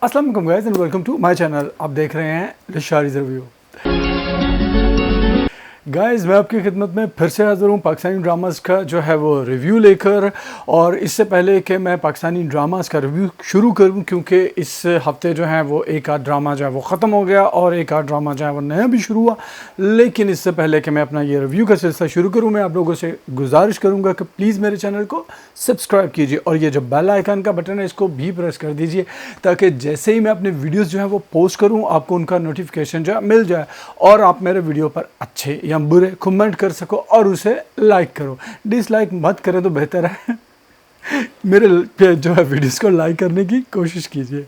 अस्सलाम वालेकुम guys and welcome to my channel. आप देख रहे हैं लिशारीज रिव्यू। गाइस मैं आपकी खिदमत में फिर से हाज़िर हूँ पाकिस्तानी ड्रामास का जो है वो रिव्यू लेकर। और इससे पहले कि मैं पाकिस्तानी ड्रामास का रिव्यू शुरू करूँ, क्योंकि इस हफ्ते जो है वो एक आध ड्रामा जो है वो ख़त्म हो गया और एक आध ड्रामा जो है वो नया भी शुरू हुआ। लेकिन इससे पहले कि मैं अपना ये रिव्यू का सिलसिला शुरू करूँ, मैं आप लोगों से गुजारिश करूँगा कि प्लीज़ मेरे चैनल को सब्सक्राइब कीजिए और ये जो बेल आइकन का बटन है इसको भी प्रेस कर दीजिए, ताकि जैसे ही मैं अपने वीडियोज़ जो है वो पोस्ट करूँ आपको उनका नोटिफिकेशन जो है मिल जाए और आप मेरे वीडियो पर अच्छे या बुरे कमेंट कर सको और उसे लाइक करो। डिसलाइक मत करें तो बेहतर है। मेरे जो है वीडियोस को लाइक करने की कोशिश कीजिए।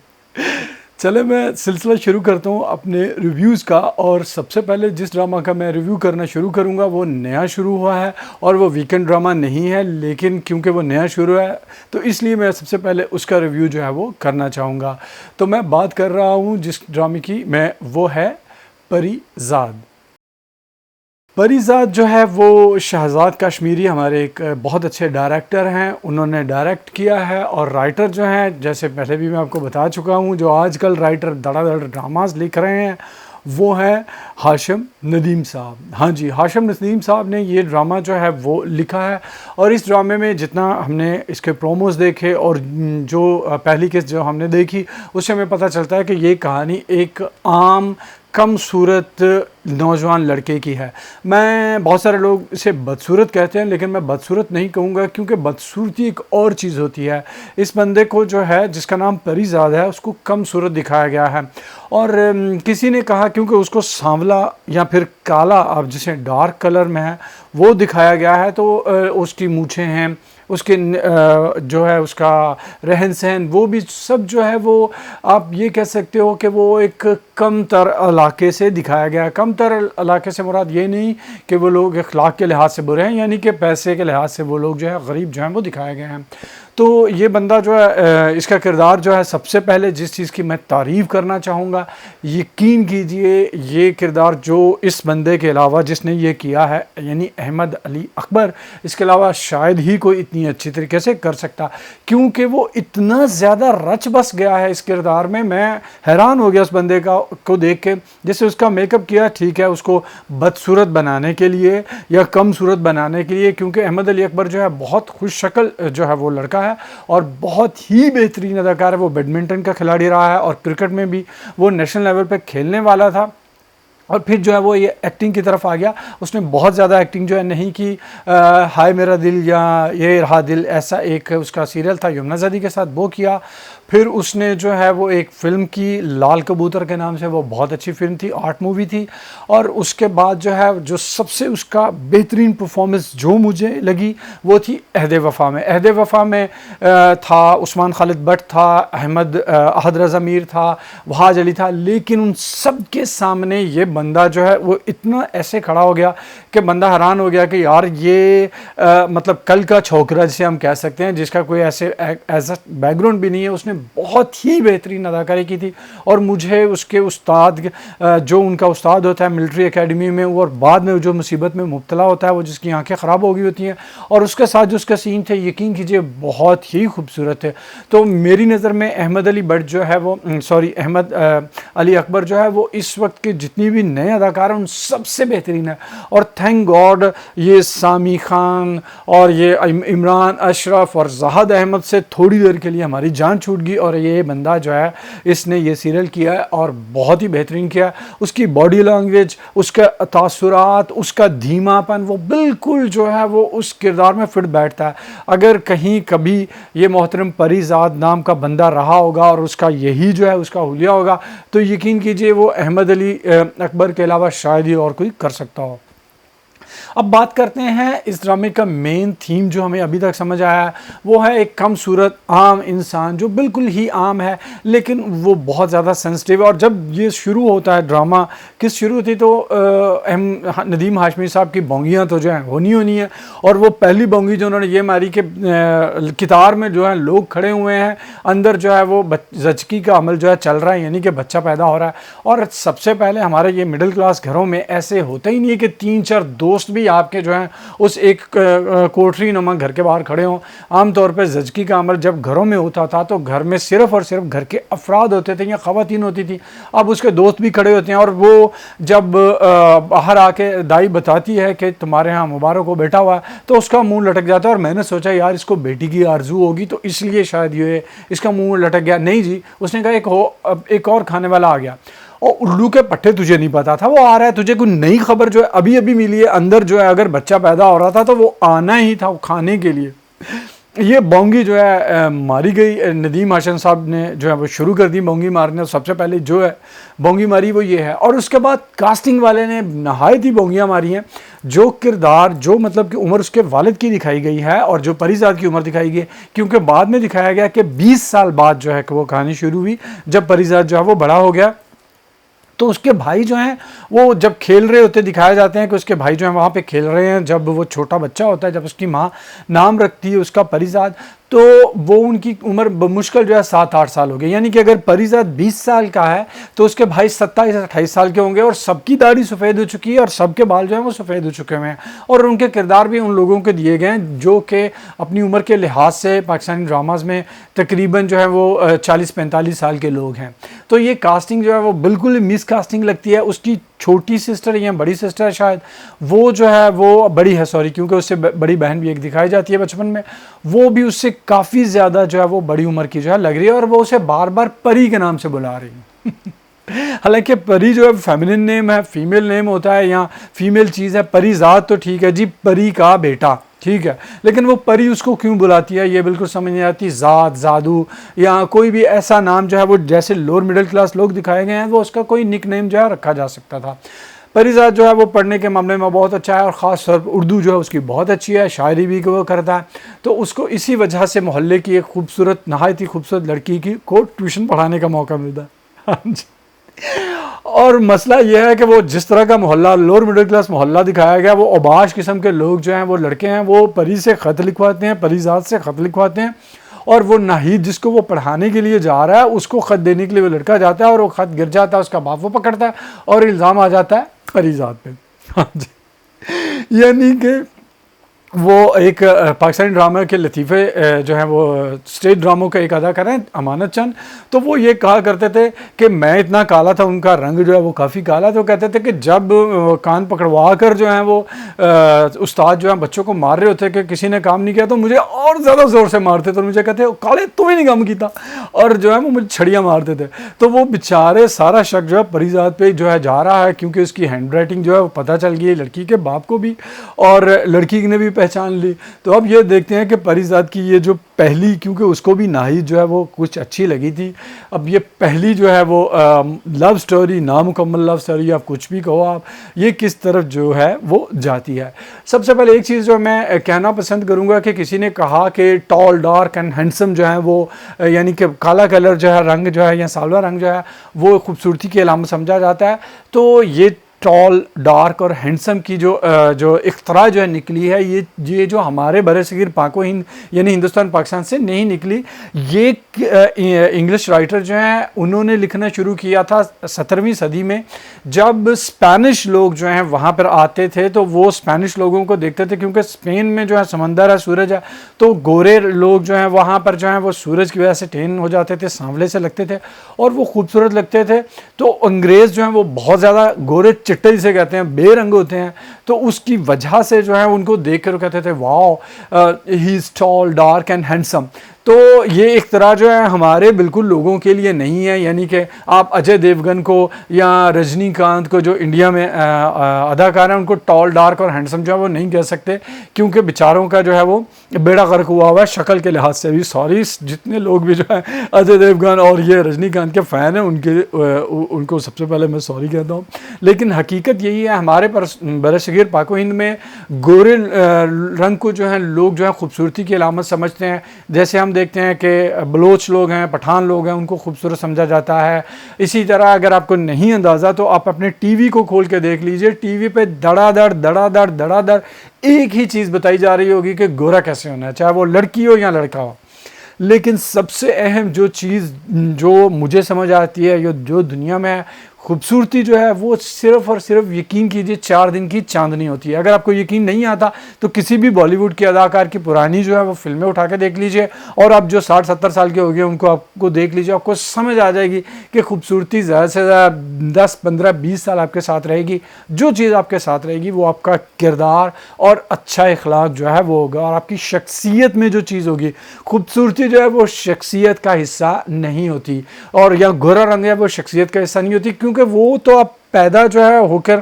चले मैं सिलसिला शुरू करता हूँ अपने रिव्यूज़ का। और सबसे पहले जिस ड्रामा का मैं रिव्यू करना शुरू करूँगा वो नया शुरू हुआ है और वो वीकेंड ड्रामा नहीं है, लेकिन क्योंकि वो नया शुरू है तो इसलिए मैं सबसे पहले उसका रिव्यू जो है वो करना चाहूँगा। तो मैं बात कर रहा हूँ जिस ड्रामे की, वो है परीज़ाद। परीज़ाद जो है वो शहजाद कश्मीरी हमारे एक बहुत अच्छे डायरेक्टर हैं, उन्होंने डायरेक्ट किया है। और राइटर जो हैं, जैसे पहले भी मैं आपको बता चुका हूँ, जो आजकल राइटर धड़ाधड़ ड्रामास लिख रहे हैं वो है हाशिम नदीम साहब। हाँ जी, हाशिम नदीम साहब ने ये ड्रामा जो है वो लिखा है। और इस ड्रामे में जितना हमने इसके प्रोमोज देखे और जो पहली किस्त जो हमने देखी उससे हमें पता चलता है कि ये कहानी एक आम कम सूरत नौजवान लड़के की है। मैं बहुत सारे लोग इसे बदसूरत कहते हैं, लेकिन मैं बदसूरत नहीं कहूँगा, क्योंकि बदसूरती एक और चीज़ होती है। इस बंदे को जो है जिसका नाम परीज़ाद है उसको कम सूरत दिखाया गया है। और किसी ने कहा क्योंकि उसको सांवला या फिर काला, अब जिसे डार्क कलर में है वो दिखाया गया है, तो उसकी मूछें हैं, उसके जो है उसका रहन सहन, वो भी सब जो है वो आप ये कह सकते हो कि वो एक कम तर इलाके से दिखाया गया है। कम तर इलाके से मुराद ये नहीं कि वो लोग अखलाक के लिहाज से बुरे हैं, यानी कि पैसे के लिहाज से वो लोग जो है गरीब जो हैं वो दिखाए गए हैं। तो ये बंदा जो है, इसका किरदार जो है, सबसे पहले जिस चीज़ की मैं तारीफ़ करना चाहूँगा, यकीन कीजिए ये किरदार जो इस बंदे के अलावा जिसने ये किया है, यानी अहमद अली अकबर, इसके अलावा शायद ही कोई इतनी अच्छी तरीके से कर सकता, क्योंकि वो इतना ज़्यादा रच बस गया है इस किरदार में। मैं हैरान हो गया उस बंदे को देख के। जैसे उसका मेकअप किया, ठीक है, उसको बदसूरत बनाने के लिए या कम सूरत बनाने के लिए, क्योंकि अहमद अली अकबर जो है बहुत खुश शक्ल जो है वो लड़का है और बहुत ही बेहतरीन अदाकार है। वो बैडमिंटन का खिलाड़ी रहा है और क्रिकेट में भी वो नेशनल लेवल पे खेलने वाला था। और फिर जो है वो ये एक्टिंग की तरफ आ गया। उसने बहुत ज़्यादा एक्टिंग जो है नहीं की। हाय मेरा दिल या ये रहा दिल, ऐसा एक उसका सीरियल था यमुना ज़दी के साथ, वो किया। फिर उसने जो है वो एक फ़िल्म की लाल कबूतर के नाम से, वो बहुत अच्छी फिल्म थी, आर्ट मूवी थी। और उसके बाद जो है जो सबसे उसका बेहतरीन परफॉर्मेंस जो मुझे लगी वो थी अहद वफ़ा में। अहद वफ़ा में था उस्मान खालिद भट्ट था, अहद रज़ा मीर था, वहाज अली था, लेकिन उन सब के सामने ये बंदा जो है वो इतना ऐसे खड़ा हो गया कि बंदा हैरान हो गया कि यार ये मतलब कल का छोकरा जिसे हम कह सकते हैं, जिसका कोई ऐसे एज बैकग्राउंड भी नहीं है, उसने बहुत ही बेहतरीन अदाकारी की थी। और मुझे उसके उस्ताद, जो उनका उस्ताद होता है मिलिट्री एकेडमी में, और बाद में जो मुसीबत में मुब्तला होता है, वो जिसकी आंखें ख़राब हो गई होती हैं, और उसके साथ जो उसका सीन थे, यकीन कीजिए बहुत ही खूबसूरत है। तो मेरी नज़र में अहमद अली भट्ट जो है वो अहमद अली अकबर जो है वो इस वक्त के जितनी भी नए अदाकार हैं उन सबसे बेहतरीन है। और थैंक गॉड ये सामी खान और ये इमरान अशरफ और जहाद अहमद से थोड़ी देर के लिए हमारी जान छूट गई, और ये बंदा जो है इसने ये सीरियल किया है और बहुत ही बेहतरीन किया। उसकी बॉडी लैंग्वेज, उसका तासुरात, उसका धीमापन, वो बिल्कुल जो है वो उस किरदार में फिट बैठता है। अगर कहीं कभी ये मोहतरम परीज़ाद नाम का बंदा रहा होगा और उसका यही जो है उसका हुलिया होगा, तो यकीन कीजिए वो अहमद अली अकबर के अलावा शायद ही और कोई कर सकता हो। अब बात करते हैं इस ड्रामे का मेन थीम जो हमें अभी तक समझ आया है, वो है एक कम सूरत आम इंसान जो बिल्कुल ही आम है, लेकिन वो बहुत ज़्यादा सेंसिटिव है। और जब ये शुरू होता है ड्रामा, किस शुरू होती तो नदीम हाशमी साहब की बोंगियाँ तो जो है होनी है। और वो पहली बोंगी जो उन्होंने ये मारी कि कितार में जो है लोग खड़े हुए हैं, अंदर जो है वो जचकी का अमल जो है चल रहा है, यानी कि बच्चा पैदा हो रहा है। और सबसे पहले हमारे ये मिडिल क्लास घरों में ऐसे होता ही नहीं है कि 3-4 दोस्त भी ही आपके जो है उस एक कोठरी नुमा घर के बाहर खड़े हों। आमतौर पर जचकी का अमल जब घरों में होता था तो घर में सिर्फ और सिर्फ घर के अफराद होते थे या ख़वातीन होती थी। अब उसके दोस्त भी खड़े होते हैं और वो जब बाहर आके दाई बताती है कि तुम्हारे यहाँ मुबारक हो बेटा हुआ, तो उसका मुंह लटक जाता है। और मैंने सोचा यार इसको बेटी की आरजू होगी तो इसलिए शायद ये इसका मुंह लटक गया। नहीं जी, उसने कहा एक और खाने वाला आ गया और उल्लू के पट्टे तुझे नहीं पता था वो आ रहा है, तुझे कोई नई खबर जो है अभी अभी मिली है। अंदर जो है अगर बच्चा पैदा हो रहा था तो वो आना ही था वो खाने के लिए। ये बोंगी जो है मारी गई। नदीम हाशन साहब ने जो है वो शुरू कर दी बोंगी मारने। सबसे पहले जो है बोंगी मारी वो ये है, और उसके बाद कास्टिंग वाले ने नहायत ही बोंगियाँ मारी हैं। जो किरदार जो मतलब कि उम्र उसके वालिद की दिखाई गई है और जो परीजाद की उम्र दिखाई गई, क्योंकि बाद में दिखाया गया कि 20 साल बाद जो है कि वो कहानी शुरू हुई जब परीजाद जो है वो बड़ा हो गया। तो उसके भाई जो हैं वो जब खेल रहे होते दिखाए जाते हैं कि उसके भाई जो हैं वहाँ पे खेल रहे हैं। जब वो छोटा बच्चा होता है, जब उसकी माँ नाम रखती है उसका परीजाद, तो वो उनकी उम्र मुश्किल जो है 7-8 साल हो गई। यानी कि अगर परीजाद 20 साल का है तो उसके भाई 27-28 साल के होंगे और सबकी दाढ़ी सफ़ेद हो चुकी है और सबके बाल जो हैं वो सफ़ेद हो चुके हुए हैं। और उनके किरदार भी उन लोगों के दिए गए हैं जो कि अपनी उम्र के लिहाज से पाकिस्तानी ड्रामाज़ में तकरीबन जो है वो 40-45 साल के लोग हैं। तो ये कास्टिंग जो है वो बिल्कुल मिस कास्टिंग लगती है। उसकी छोटी सिस्टर या बड़ी सिस्टर शायद वो जो है वो बड़ी है, सॉरी, क्योंकि उससे बड़ी बहन भी एक दिखाई जाती है बचपन में, वो भी उससे काफ़ी ज़्यादा जो है वो बड़ी उम्र की जो है लग रही है और वो उसे बार बार परी के नाम से बुला रही है। हालांकि परी जो है फेमिनिन नेम है, फीमेल नेम होता है या फीमेल चीज़ है। परीजाद तो ठीक है जी, परी का बेटा ठीक है, लेकिन वो परी उसको क्यों बुलाती है ये बिल्कुल समझ नहीं आती। जाद, जादू या कोई भी ऐसा नाम जो है वो जैसे लोअर मिडिल क्लास लोग दिखाए गए हैं वो उसका कोई निक नेम जो है रखा जा सकता था। परीजाद जो है वो पढ़ने के मामले में बहुत अच्छा है और ख़ास तौर पर उर्दू जो है उसकी बहुत अच्छी है, शायरी भी वो करता है। तो उसको इसी वजह से मोहल्ले की एक खूबसूरत नहायत ही खूबसूरत लड़की को ट्यूशन पढ़ाने का मौका मिलता है। हाँ जी। और मसला यह है कि वो जिस तरह का मोहल्ला लोअर मिडिल क्लास मोहल्ला दिखाया गया, वो अबाश किस्म के लोग जो हैं वो लड़के हैं वो परी से ख़त लिखवाते हैं, परीजाद से ख़त लिखवाते हैं। और वो नाहिद जिसको वो पढ़ाने के लिए जा रहा है उसको ख़त देने के लिए वो लड़का जाता है और वो ख़त गिर जाता है, उसका बाप वो पकड़ता है और इल्ज़ाम आ जाता है परीजाद पे। हाँ जी। यानी कि वो एक पाकिस्तानी ड्रामा के लतीफ़े जो हैं वो स्टेज ड्रामों का एक अदाकार हैं अमानत चंद, तो वो ये कहा करते थे कि मैं इतना काला था, उनका रंग जो है वो काफ़ी काला, तो कहते थे कि जब कान पकड़वा कर जो है वो उस्ताद जो है बच्चों को मार रहे होते कि किसी ने काम नहीं किया तो मुझे और ज़्यादा ज़ोर से मारते थे और मुझे कहते काले तुम्हें नहीं काम किया, और जो है वो मुझे छड़ियाँ मारते थे। तो वो बेचारे सारा शक जो है परीजाद पे जो है जा रहा है क्योंकि उसकी हैंड राइटिंग जो है वो पता चल गई है लड़की के बाप को भी और लड़की ने भी पहचान ली। तो अब ये देखते हैं कि परीजाद की ये जो पहली, क्योंकि उसको भी नाहिद जो है वो कुछ अच्छी लगी थी, अब ये पहली जो है वो लव स्टोरी, नामुकम्मल लव स्टोरी, आप कुछ भी कहो आप, ये किस तरफ जो है वो जाती है। सबसे पहले एक चीज़ जो मैं कहना पसंद करूँगा कि किसी ने कहा कि टॉल, डार्क एंड हैंडसम जो है वो यानी कि काला कलर जो है, रंग जो है या सावला रंग जो है वो खूबसूरती की अलामत समझा जाता है। तो ये टॉल, डार्क और हैंडसम की जो इख्तरा जो है निकली है, ये जो हमारे बरसगीर पाको हिंद यानी हिंदुस्तान पाकिस्तान से नहीं निकली। ये इंग्लिश राइटर जो हैं उन्होंने लिखना शुरू किया था 17वीं सदी में, जब स्पेनिश लोग जो हैं वहाँ पर आते थे तो वो स्पेनिश लोगों को देखते थे, क्योंकि स्पेन में जो है समंदर है, सूरज है, तो गोरे लोग जो हैं वहाँ पर जो हैं वो सूरज की वजह से टैन हो जाते थे, सांवले से लगते थे और वो खूबसूरत लगते थे। तो अंग्रेज़ जो हैं वो बहुत ज़्यादा गोरे चिट्टे जिसे कहते हैं, बेरंग होते हैं, तो उसकी वजह से जो है उनको देख कर कहते थे wow he is tall, dark and handsome. तो ये एक तरह जो है हमारे बिल्कुल लोगों के लिए नहीं है, यानी कि आप अजय देवगन को या रजनीकांत को जो इंडिया में अदाकार हैं उनको टॉल, डार्क और हैंडसम जो है वो नहीं कह सकते, क्योंकि बेचारों का जो है वो बेड़ा गर्क हुआ हुआ है शक्ल के लिहाज से भी। सॉरी जितने लोग भी जो है अजय देवगन और ये रजनीकांत के फ़ैन हैं उनको सबसे पहले मैं सॉरी कहता हूँ, लेकिन हकीकत यही है हमारे बरसगीर पाको हिंद में गोरे रंग को जो है लोग जो है खूबसूरती की अलामत समझते हैं। जैसे हम देखते हैं कि बलोच लोग हैं, पठान लोग हैं, उनको खूबसूरत समझा जाता है। इसी तरह अगर आपको नहीं अंदाज़ा तो आप अपने टीवी को खोल के देख लीजिए, टीवी पे धड़ाधड़ धड़ाधड़ धड़ाधड़ एक ही चीज़ बताई जा रही होगी कि गोरा कैसे होना है, चाहे वो लड़की हो या लड़का हो। लेकिन सबसे अहम जो चीज़ जो मुझे समझ आती है, जो दुनिया में खूबसूरती जो है वो सिर्फ़ और सिर्फ यकीन कीजिए 4 दिन की चांदनी होती है। अगर आपको यकीन नहीं आता तो किसी भी बॉलीवुड के अदाकार की पुरानी जो है वो फ़िल्में उठा के देख लीजिए, और आप जो 60-70 साल के हो गए उनको आपको देख लीजिए, आपको समझ आ जाएगी कि खूबसूरती ज़्यादा से ज़्यादा 10, 15, 20 साल आपके साथ रहेगी। जो चीज़ आपके साथ रहेगी वो आपका किरदार और अच्छा इखलाक जो है वो होगा, और आपकी शख्सियत में जो चीज़ होगी। खूबसूरती जो है वो शख्सियत का हिस्सा नहीं होती, और या गोरा रंग है वो शख्सियत का हिस्सा नहीं होती, क्योंकि वो तो आप पैदा जो है होकर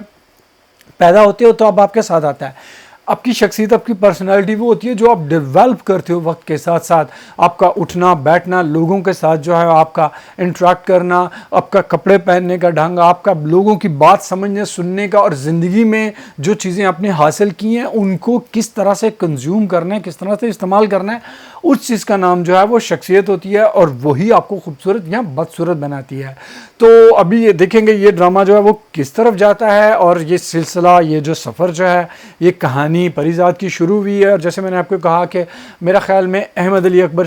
पैदा होते हो तो अब आपके साथ आता है। आपकी शख्सियत, आपकी पर्सनालिटी वो होती है जो आप डेवलप करते हो वक्त के साथ साथ। आपका उठना बैठना, लोगों के साथ जो है आपका इंटरेक्ट करना, आपका कपड़े पहनने का ढंग, आपका लोगों की बात समझने सुनने का, और ज़िंदगी में जो चीज़ें आपने हासिल की हैं उनको किस तरह से कंज्यूम करना है, किस तरह से इस्तेमाल करना है, उस चीज़ का नाम जो है वो शख्सियत होती है, और वही आपको खूबसूरत या बदसूरत बनाती है। तो अभी ये देखेंगे ये ड्रामा जो है वो किस तरफ जाता है, और ये सिलसिला, ये जो सफ़र जो है, ये कहानी परीज़ाद की शुरू हुई है। और जैसे मैंने आपको कहा कि मेरा ख्याल में अहमद अली अकबर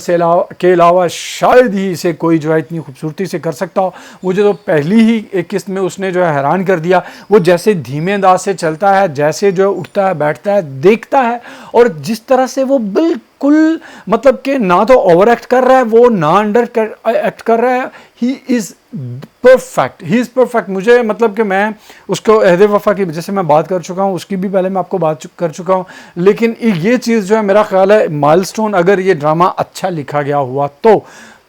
के अलावा शायद ही इसे कोई जो है इतनी खूबसूरती से कर सकता हो। मुझे तो पहली ही एक किस्त में उसने जो है हैरान कर दिया। वो जैसे धीमे अंदाज से चलता है, जैसे जो है उठता है बैठता है देखता है, और जिस तरह से वो बिल्कुल मतलब कि ना तो ओवर एक्ट कर रहा है वो, ना अंडर एक्ट कर रहा है। He is perfect. मुझे मतलब कि मैं उसको अहद वफ़ा की जैसे मैं बात कर चुका हूँ, उसकी भी पहले मैं आपको बात कर चुका हूँ, लेकिन ये चीज़ जो है मेरा ख्याल है माइलस्टोन, अगर ये ड्रामा अच्छा लिखा गया हुआ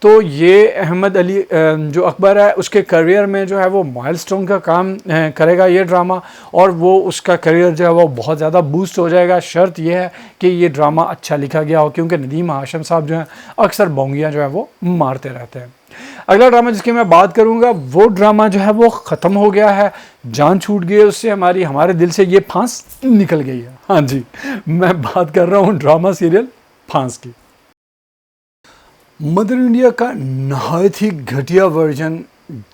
तो ये अहमद अली जो अकबर है उसके करियर में जो है वो माइलस्टोन का काम करेगा ये ड्रामा, और वो उसका करियर जो है वो बहुत ज़्यादा बूस्ट हो जाएगा। शर्त यह है कि ये ड्रामा अच्छा लिखा गया हो, क्योंकि नदीम हाशिम साहब जो हैं अक्सर बोंगियाँ जो है वो मारते रहते हैं। अगला ड्रामा जिसकी मैं बात करूंगा वो ड्रामा जो है वो ख़त्म हो गया है, जान छूट गई है उससे, हमारे दिल से ये फांस निकल गई है। हाँ जी, मैं बात कर रहा हूँ ड्रामा सीरियल फांस की। मदर इंडिया का नहायत ही घटिया वर्जन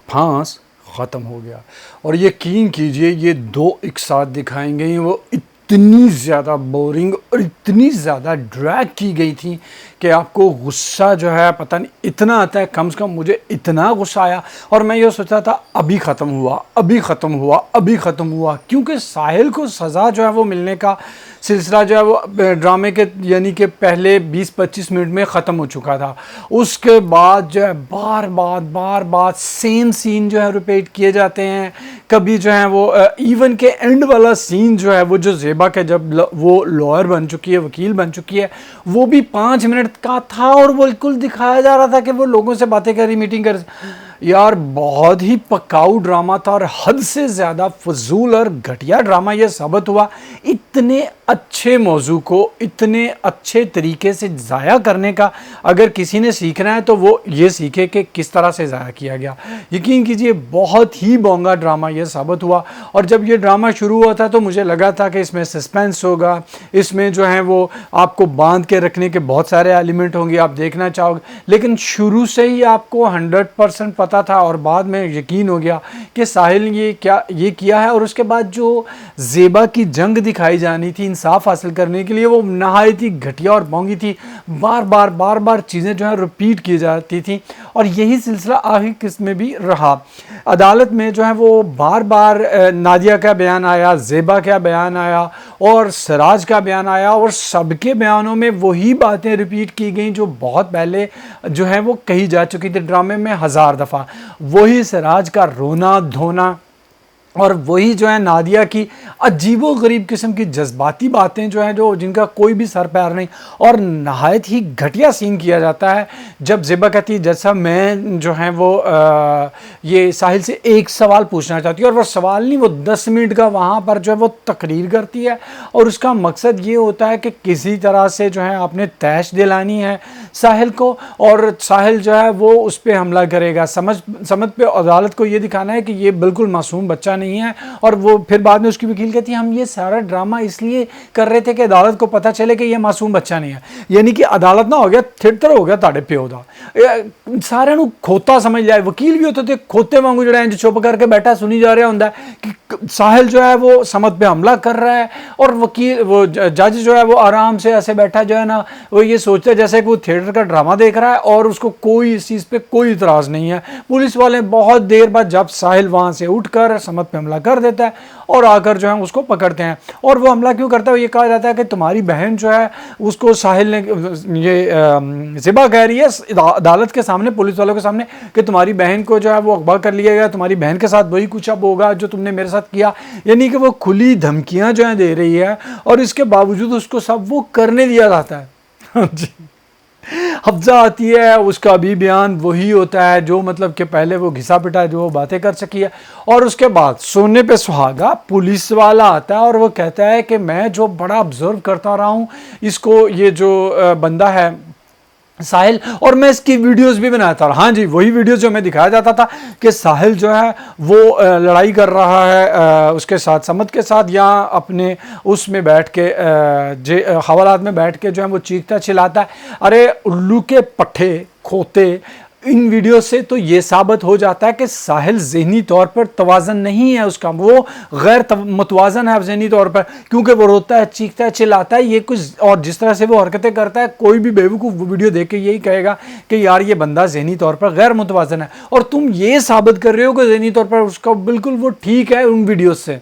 फांस ख़त्म हो गया, और यकीन कीजिए ये 2 एक साथ दिखाई गई, वो इतनी ज़्यादा बोरिंग और इतनी ज़्यादा ड्रैग की गई थी कि आपको गुस्सा जो है पता नहीं इतना आता है। कम से कम मुझे इतना गुस्सा आया, और मैं ये सोचता था अभी ख़त्म हुआ, क्योंकि साहिल को सज़ा जो है वो मिलने का सिलसिला जो है वो ड्रामे के यानी कि पहले 20-25 मिनट में ख़त्म हो चुका था। उसके बाद जो है बार बार सेम सीन जो है रिपीट किए जाते हैं। कभी जो है वो इवन के एंड वाला सीन जो है वो जो ज़ेबा के जब वो लॉयर बन चुकी है, वकील बन चुकी है, वो भी 5 मिनट का था, और बिल्कुल दिखाया जा रहा था कि वो लोगों से बातें कर रही, मीटिंग कर। यार बहुत ही पकाऊ ड्रामा था, और हद से ज़्यादा फजूल और घटिया ड्रामा ये साबित हुआ। इतने अच्छे मौजू को इतने अच्छे तरीके से ज़ाया करने का अगर किसी ने सीखना है तो वो ये सीखे कि किस तरह से ज़ाया किया गया। यकीन कीजिए बहुत ही बोंगा ड्रामा ये साबित हुआ, और जब ये ड्रामा शुरू हुआ था तो मुझे लगा था कि इसमें सस्पेंस होगा, इसमें जो है वो आपको बांध के रखने के बहुत सारे एलिमेंट होंगे, आप देखना चाहोगे, लेकिन शुरू से ही आपको 100% पता था, और बाद में यकीन हो गया कि साहिल ये किया है। और उसके बाद जो ज़ेबा की जंग दिखाई जानी थी इंसाफ हासिल करने के लिए, वो नहायत ही घटिया और बोंगी थी। बार बार चीज़ें जो है रिपीट की जाती थी, और यही सिलसिला आखिरी किस्त में भी रहा। अदालत में जो है वो बार नादिया का बयान आया, ज़ेबा का बयान आया, और सिराज का बयान आया, और सबके बयानों में वही बातें रिपीट की गई जो बहुत पहले जो है वो कही जा चुकी थी ड्रामे में 1000 दफ़ा। वही सिराज का रोना धोना, और वही जो है नादिया की अजीबो गरीब किस्म की जज्बाती बातें जो हैं जो जिनका कोई भी सर पैर नहीं, और नहायत ही घटिया सीन किया जाता है जब ज़ेबा कहती है जैसा मैं जो है वो ये साहिल से एक सवाल पूछना चाहती है, और वो सवाल नहीं, वो 10 मिनट का वहाँ पर जो है वो तकरीर करती है, और उसका मकसद ये होता है कि किसी तरह से जो है आपने तैश दिलानी है साहिल को, और साहिल जो है वो उस पर हमला करेगा। समझ पे अदालत को ये दिखाना है कि ये बिल्कुल मासूम बच्चा नहीं है। और वो फिर बाद में उसकी वकील कहती है हम ये सारा ड्रामा इसलिए कर रहे थे कि अदालत को पता चले कि ये मासूम बच्चा नहीं है। यानी कि अदालत ना हो गया थिएटर हो गया ताड़े प्यो दा, सारे खोता समझ लिया। वकील भी होते थे खोते वांगू जो चुप करके बैठा सुनी जा रहा होंगे कि साहिल जो है वो समद पे हमला कर रहा है और वकील वो जज जो है वो आराम से ऐसे बैठा जो है ना, वो ये सोचता है जैसे कि वो थिएटर का ड्रामा देख रहा है और उसको कोई इस चीज़ पे कोई इतराज़ नहीं है। पुलिस वाले बहुत देर बाद जब साहिल वहाँ से उठकर समद पे हमला कर देता है और आकर जो है उसको पकड़ते हैं। और वो हमला क्यों करता है, ये कहा जाता है कि तुम्हारी बहन जो है उसको साहिल ने ये ज़िबा कह रही है अदालत के सामने, पुलिस वालों के सामने, कि तुम्हारी बहन को जो है वो अगवा कर लिया गया, तुम्हारी बहन के साथ वही कुछ अब होगा जो तुमने मेरे साथ किया। यानी कि वो खुली धमकियां जो है दे रही है और इसके बावजूद उसको सब वो करने दिया जाता है। जी, हफ्जा आती है, उसका भी बयान वही होता है जो मतलब कि पहले वो घिसा पिटा जो वो बातें कर सकी है। और उसके बाद सोने पे सुहागा पुलिस वाला आता है और वो कहता है कि मैं जो बड़ा ऑब्जर्व करता रहा हूँ इसको, ये जो बंदा है साहिल, और मैं इसकी वीडियोस भी बनाता रहा। हाँ जी, वही वीडियोस जो मैं दिखाया जाता था कि साहिल जो है वो लड़ाई कर रहा है उसके साथ, समद के साथ, या अपने उसमें बैठ के हवालात में बैठ के जो है वो चीखता चिल्लाता है। अरे उल्लू के पट्टे खोते, इन वीडियो से तो ये साबित हो जाता है कि साहिल ज़हनी तौर पर तवाज़न नहीं है उसका, वो गैर मुतवाज़न है ज़हनी तौर पर, क्योंकि वो रोता है, चीखता है, चिल्लाता है, ये कुछ और जिस तरह से वो हरकतें करता है, कोई भी बेवकूफ़ वीडियो देख के यही कहेगा कि यार ये बंदा ज़हनी तौर पर गैर मुतवाज़न है। और तुम ये साबित कर रहे हो कि ज़हनी तौर पर उसका बिल्कुल वो ठीक है उन वीडियो से।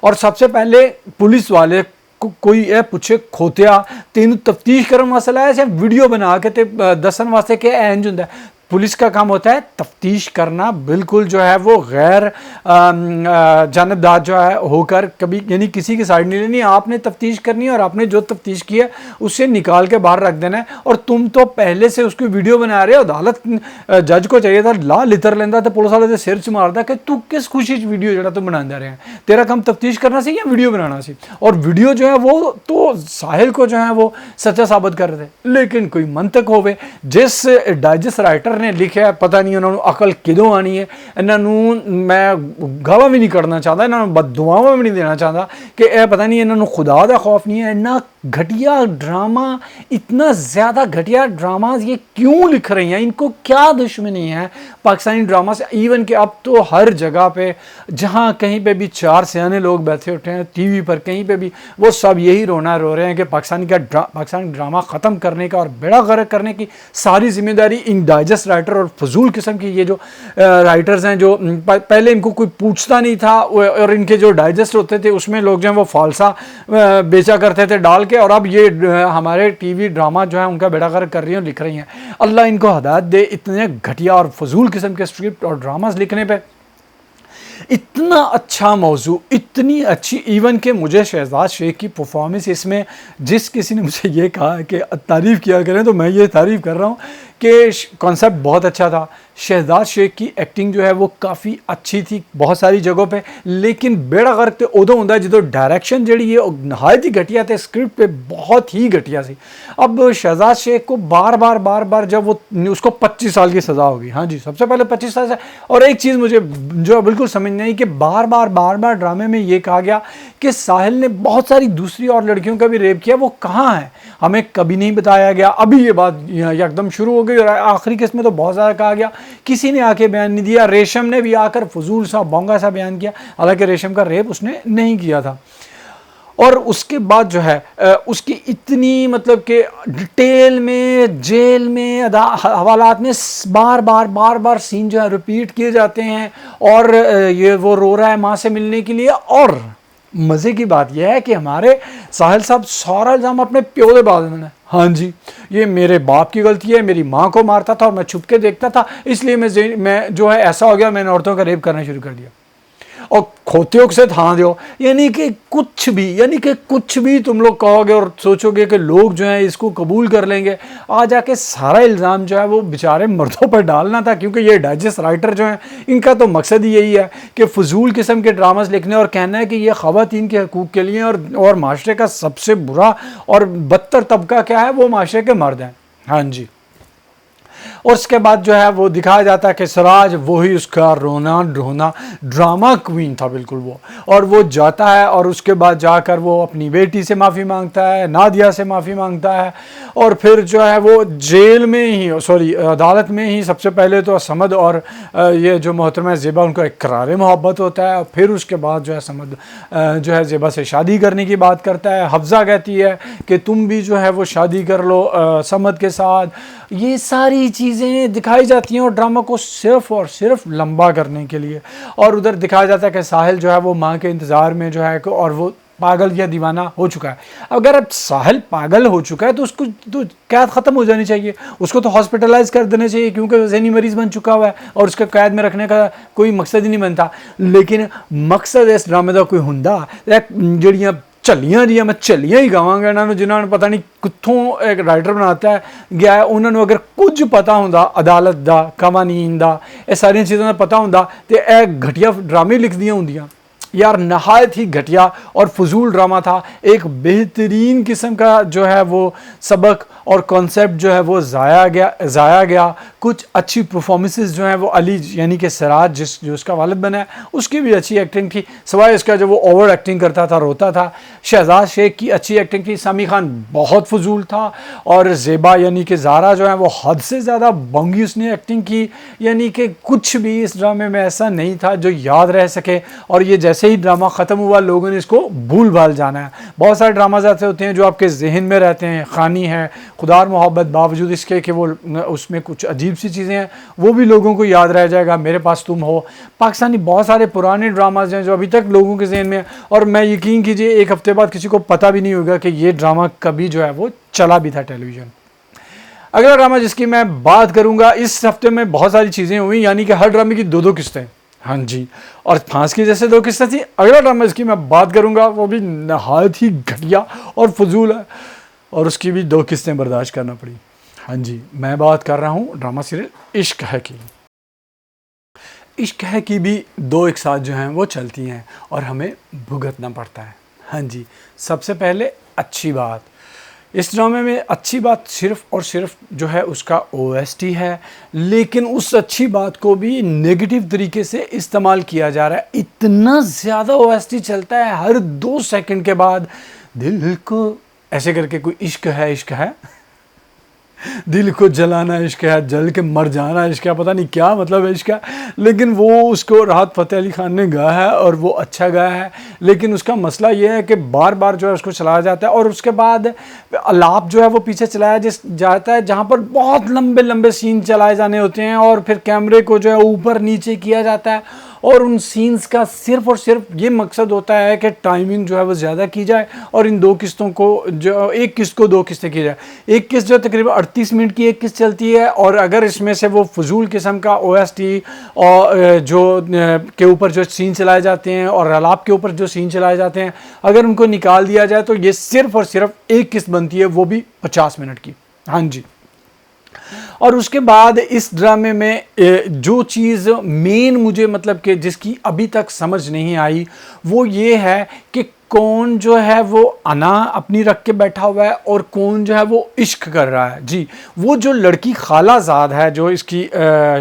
और सबसे पहले पुलिस वाले कोई ए पूछे खोतिया तेन तफ्तीश कर मसला है, सिर्फ वीडियो बना के ते दसन वास्ते के इंज होंदा है। पुलिस का काम होता है तफ्तीश करना, बिल्कुल जो है वो गैर जानबदार जो है होकर कभी, यानी किसी की साइड नहीं लेनी, आपने तफ्तीश करनी है और आपने जो तफ्तीश की है उसे निकाल के बाहर रख देना है। और तुम तो पहले से उसकी वीडियो बना रहे हो, अदालत जज को चाहिए था ला लितर लेंदा तो पुलिस वाले दे सिर च मारदा कि तू किस खुशी वीडियो जो तुम बना रहे हैं, तेरा काम तफ्तीश करना सी या वीडियो बनाना सी। और वीडियो जो है वो तो साहिल को जो है वो सच्चा साबित कर रहे थे। लेकिन कोई मंतक होवे, जिस डाइजेस्ट राइटर ने लिखा है, पता नहीं उन्होंने अकल किदों आनी है। इन्होंने मैं गाला भी नहीं करना चाहता, इन्होंने बददुआवां भी नहीं देना चाहता कि यह पता नहीं इन्होंने खुदा का खौफ नहीं है। इन्ना घटिया ड्रामा, इतना ज़्यादा घटिया ड्रामा ये क्यों लिख रही हैं, इनको क्या दुश्मनी है पाकिस्तानी ड्रामा से। इवन कि अब तो हर जगह पे जहाँ कहीं पे भी चार सियाने लोग बैठे उठे हैं टीवी पर, कहीं पे भी वो सब यही रोना रो रहे हैं कि पाकिस्तानी ड्रामा ख़त्म करने का और बेड़ा गर्क करने की सारी जिम्मेदारी इन डाइजेस्ट राइटर और फजूल किस्म की ये जो राइटर्स हैं, जो पहले इनको कोई पूछता नहीं था और इनके जो डाइजेस्ट होते थे उसमें लोग जो हैं वो फालसा बेचा करते थे डाल के, और अब ये हमारे टीवी ड्रामा जो है उनका बेड़ा गर्क कर रही हैं, लिख रही हैं। अल्लाह इनको हदायत दे इतने घटिया और फजूल किस्म के स्क्रिप्ट और ड्रामास लिखने पे। इतना अच्छा मौजू, इतनी अच्छी, इवन कि मुझे शहजाद शेख की परफॉर्मेंस इसमें, जिस किसी ने मुझे ये कहा कि तारीफ़ किया करें तो मैं ये तारीफ़ कर रहा हूँ कि कॉन्सेप्ट बहुत अच्छा था। शहजाद शेख की एक्टिंग जो है वो काफ़ी अच्छी थी बहुत सारी जगहों पे, लेकिन बेड़ा गर्क तो उदों होंदा जो डायरेक्शन जी है नहायत ही घटिया थे, स्क्रिप्ट पे बहुत ही घटिया सी। अब शहजाद शेख को बार बार जब वो उसको 25 साल की सज़ा होगी, हाँ जी सबसे पहले 25 साल से। और एक चीज़ मुझे जो बिल्कुल समझ नहीं आई कि बार बार ड्रामे में ये कहा गया कि साहिल ने बहुत सारी दूसरी और लड़कियों का भी रेप किया, वो कहाँ है हमें कभी नहीं बताया गया। अभी ये बात एकदम शुरू हो गई और आखिरी किस्त में तो बहुत ज़्यादा कहा गया, किसी ने आके बयान नहीं दिया। रेशम ने भी आकर फजूल सा बोंगा सा बयान किया, हालांकि रेशम का रेप उसने नहीं किया था। और उसके बाद जो है उसकी इतनी मतलब कि डिटेल में जेल में हवालात में बार सीन जो है रिपीट किए जाते हैं, और ये वो रो रहा है माँ से मिलने के लिए। और मज़े की बात यह है कि हमारे साहिल साहब सारा इल्ज़ाम अपने प्यो दे बाद में, हाँ जी ये मेरे बाप की गलती है, मेरी माँ को मारता था और मैं छुप के देखता था, इसलिए मैं जो है ऐसा हो गया, मैंने औरतों का रेप करना शुरू कर दिया। और खोतियों से थां दो, यानी कि कुछ भी तुम लोग कहोगे और सोचोगे कि लोग जो हैं इसको कबूल कर लेंगे, आ जाके सारा इल्ज़ाम जो है वो बेचारे मर्दों पर डालना था। क्योंकि ये डाइजेस्ट राइटर जो हैं इनका तो मकसद ही यही है कि फजूल किस्म के ड्रामास लिखने और कहना है कि ये ख़वातीन के हकूक़ के लिए, और माशरे का सबसे बुरा और बदतर तबका क्या है, वो माशरे के मर्द हैं। हाँ जी, और उसके बाद जो है वो दिखाया जाता है कि सिराज वही उसका रोना ढोना ड्रामा क्वीन था बिल्कुल वो, और वो जाता है और उसके बाद जाकर वो अपनी बेटी से माफ़ी मांगता है, नादिया से माफ़ी मांगता है, और फिर जो है वो जेल में ही सॉरी अदालत में ही सबसे पहले तो समद और ये जो मोहतरमा ज़ेबा उनका इकरार मोहब्बत होता है, फिर उसके बाद जो है समद जो है ज़ेबा से शादी करने की बात करता है। हफ्ज़ा कहती है कि तुम भी जो है वो शादी कर लो समद के साथ। ये सारी चीज़ें दिखाई जाती हैं और ड्रामा को सिर्फ और सिर्फ लंबा करने के लिए। और उधर दिखाया जाता है कि साहिल जो है वो माँ के इंतज़ार में जो है और वो पागल या दीवाना हो चुका है। अगर अब साहिल पागल हो चुका है तो उसको तो कैद ख़त्म हो जानी चाहिए, उसको तो हॉस्पिटलाइज कर देना चाहिए, क्योंकि वो ज़हनी मरीज़ बन चुका हुआ है और उसके कैद में रखने का कोई मकसद ही नहीं बनता। लेकिन मकसद इस ड्रामे का कोई हुंदा जड़ियाँ झल्लियां जी मैं झल्लियां ही गावांगा इन्होंने जिन्होंने पता नहीं कित्थों एक राइटर बनाता है गया है। उन्होंने अगर कुछ पता होंदा अदालत का कवानीन का ये सारिया चीज़ों का पता होंदा तो यह घटिया ड्रामे लिख दियाँ होंदियां। यार नहायत ही घटिया और फजूल ड्रामा था। एक बेहतरीन किस्म का जो है वो सबक और कॉन्सेप्ट जो है वो ज़ाया गया। कुछ अच्छी परफॉर्मेंसेस जो हैं वो अली यानी कि सिराज जो उसका वालिद बना है उसकी भी अच्छी एक्टिंग थी, सिवाय इसका जो वो ओवर एक्टिंग करता था रोता था। शहजाद शेख की अच्छी एक्टिंग थी। सामी खान बहुत फजूल था और ज़ेबा यानी कि ज़ारा जो है वो हद से ज़्यादा बोंगी उसने एक्टिंग की। यानी कि कुछ भी इस ड्रामे में ऐसा नहीं था जो याद रह सके, और ये जैसे ही ड्रामा ख़त्म हुआ लोगों ने इसको भूल भाल जाना है। बहुत सारे ड्रामाज ऐसे होते हैं जो आपके जहन में रहते हैं। खानी है, खुदार मोहब्बत, बावजूद इसके कि वो उसमें कुछ अजीब सी चीज़ें हैं वो भी लोगों को याद रह जाएगा। मेरे पास तुम हो, पाकिस्तानी बहुत सारे पुराने ड्रामाज हैं जो अभी तक लोगों के जहन में हैं, और मैं यकीन कीजिए एक हफ्ते बाद किसी को पता भी नहीं होगा कि ये ड्रामा कभी जो है वो चला भी था टेलीविज़न। अगला ड्रामा जिसकी मैं बात करूंगा, इस हफ्ते में बहुत सारी चीज़ें हुई, यानी कि हर ड्रामे की दो दो किस्तें। हाँ जी, और फांस की जैसे दो किस्तें थी। अगला ड्रामा जिसकी मैं बात करूंगा वो भी नहायत ही घटिया और फजूल है, और उसकी भी दो किस्तें बर्दाश्त करना पड़ी। हाँ जी, मैं बात कर रहा हूँ ड्रामा सीरियल इश्क है की। इश्क है की भी दो एक साथ जो हैं वो चलती हैं और हमें भुगतना पड़ता है। हाँ जी, सबसे पहले अच्छी बात, इस ड्रामे में अच्छी बात सिर्फ और सिर्फ जो है उसका ओएसटी है, लेकिन उस अच्छी बात को भी नेगेटिव तरीके से इस्तेमाल किया जा रहा है। इतना ज़्यादा ओएसटी चलता है, हर 2 सेकंड के बाद दिल को ऐसे करके कोई इश्क है दिल को जलाना इश्क है, जल के मर जाना इश्क है, पता नहीं क्या मतलब है इश्क है। लेकिन वो उसको राहत फ़तेह अली खान ने गाया है और वो अच्छा गाया है, लेकिन उसका मसला ये है कि बार बार जो है उसको चलाया जाता है, और उसके बाद अलाप जो है वो पीछे चलाया जाता है जहाँ पर बहुत लंबे लंबे सीन चलाए जाने होते हैं, और फिर कैमरे को जो है ऊपर नीचे किया जाता है, और उन सीन्स का सिर्फ और सिर्फ ये मकसद होता है कि टाइमिंग जो है वो ज़्यादा की जाए, और इन दो किस्तों को जो एक किस्त को दो किस्तें की जाए। एक किस्त जो तकरीबन 38 मिनट की एक किस्त चलती है, और अगर इसमें से वो फजूल किस्म का ओएसटी और जो के ऊपर जो सीन चलाए जाते हैं और अलाप के ऊपर जो सीन चलाए जाते हैं, अगर उनको निकाल दिया जाए तो ये सिर्फ और सिर्फ एक किस्त बनती है, वो भी 50 मिनट की। हाँ जी, और उसके बाद इस ड्रामे में जो चीज़ मेन मुझे मतलब कि जिसकी अभी तक समझ नहीं आई वो ये है कि कौन जो है वो अना अपनी रख के बैठा हुआ है और कौन जो है वो इश्क कर रहा है। जी, वो जो लड़की खालाजाद है, जो इसकी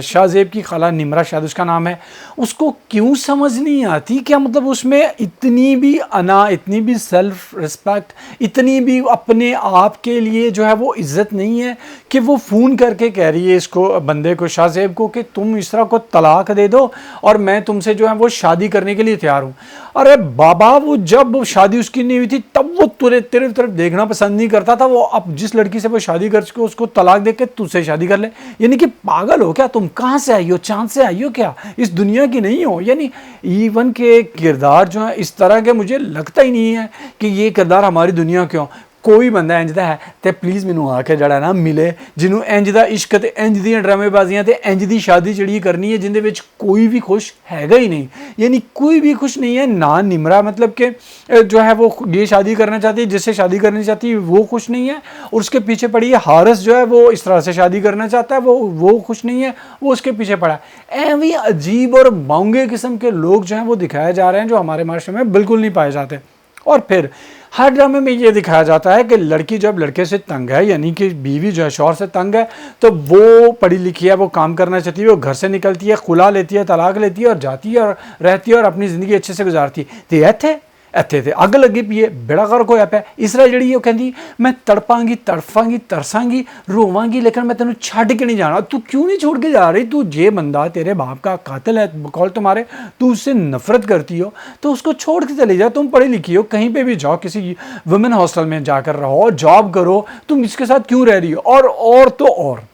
शाहजेब की खाला निमरा शायद उसका नाम है, उसको क्यों समझ नहीं आती? क्या मतलब उसमें इतनी भी अना, इतनी भी सेल्फ रिस्पेक्ट, इतनी भी अपने आप के लिए जो है वो इज़्ज़त नहीं है कि वो फ़ोन करके कह रही है इसको, बंदे को, शाहजेब को, कि तुम इसरा को तलाक दे दो और मैं तुमसे जो है वो शादी करने के लिए तैयार हूँ। अरे बाबा, वो जब शादी उसकी नहीं हुई थी तब वो तेरे तरफ देखना पसंद नहीं करता था। वो अब जिस लड़की से वो शादी कर चुके उसको तलाक दे के तुझसे शादी कर ले। यानी कि पागल हो क्या तुम? कहाँ से आई हो? चांद से आई हो क्या? इस दुनिया की नहीं हो? यानी इवन के किरदार जो है इस तरह के, मुझे लगता ही नहीं है कि ये किरदार हमारी दुनिया क्यों। कोई बंदा इंज दा है तो प्लीज़ मैनू आके जड़ा ना मिले जिन्हों इंज दा इश्क ते इंज दी ड्रामेबाजियां ते इंज दी शादी जड़ी करनी है जिंदे विच कोई भी खुश हैगा ही नहीं। यानी कोई भी खुश नहीं है ना। निमरा मतलब कि जो है वो ये शादी करना चाहती है, जिससे शादी करनी चाहती है वो खुश नहीं है, और उसके पीछे पड़ी है हारिस जो है वो इस तरह से शादी करना चाहता है, वो खुश नहीं है, वो उसके पीछे पड़ा है। ऐवी अजीब और बांगे किस्म के लोग जो हैं वो दिखाए जा रहे हैं जो हमारे माशरे में बिल्कुल नहीं पाए जाते। और फिर हर ड्रामे में ये दिखाया जाता है कि लड़की जब लड़के से तंग है, यानी कि बीवी जो है शौहर से तंग है, तो वो पढ़ी लिखी है, वो काम करना चाहती है, वो घर से निकलती है, खुला लेती है, तलाक लेती है और जाती है और रहती है और अपनी ज़िंदगी अच्छे से गुजारती है। तो ਇੱਥੇ ਤੇ ਅੱਗ ਲੱਗੀ ਪਈ ਹੈ, ਬੇੜਾ ਗਰਕ ਹੋਇਆ ਪਿਆ। ਇਸ ਤਰ੍ਹਾਂ ਜਿਹੜੀ ਉਹ ਕਹਿੰਦੀ ਮੈਂ ਤੜਪਾਂਗੀ, ਤੜਫਾਂਗੀ, ਤਰਸਾਂਗੀ, रोवांगी, लेकिन मैं तेन छड़ के नहीं जाना। तू क्यों नहीं छोड़ के जा रही? तू ये बंदा तेरे बाप का कातिल है बकौल तुम्हारे, तू उससे नफरत करती हो तो उसको छोड़ के चले जा। तुम पढ़ी लिखी हो, कहीं पे भी जाओ, किसी वुमेन हॉस्टल में जाकर रहो, जॉब करो, तुम इसके साथ क्यों रह रही हो? और तो और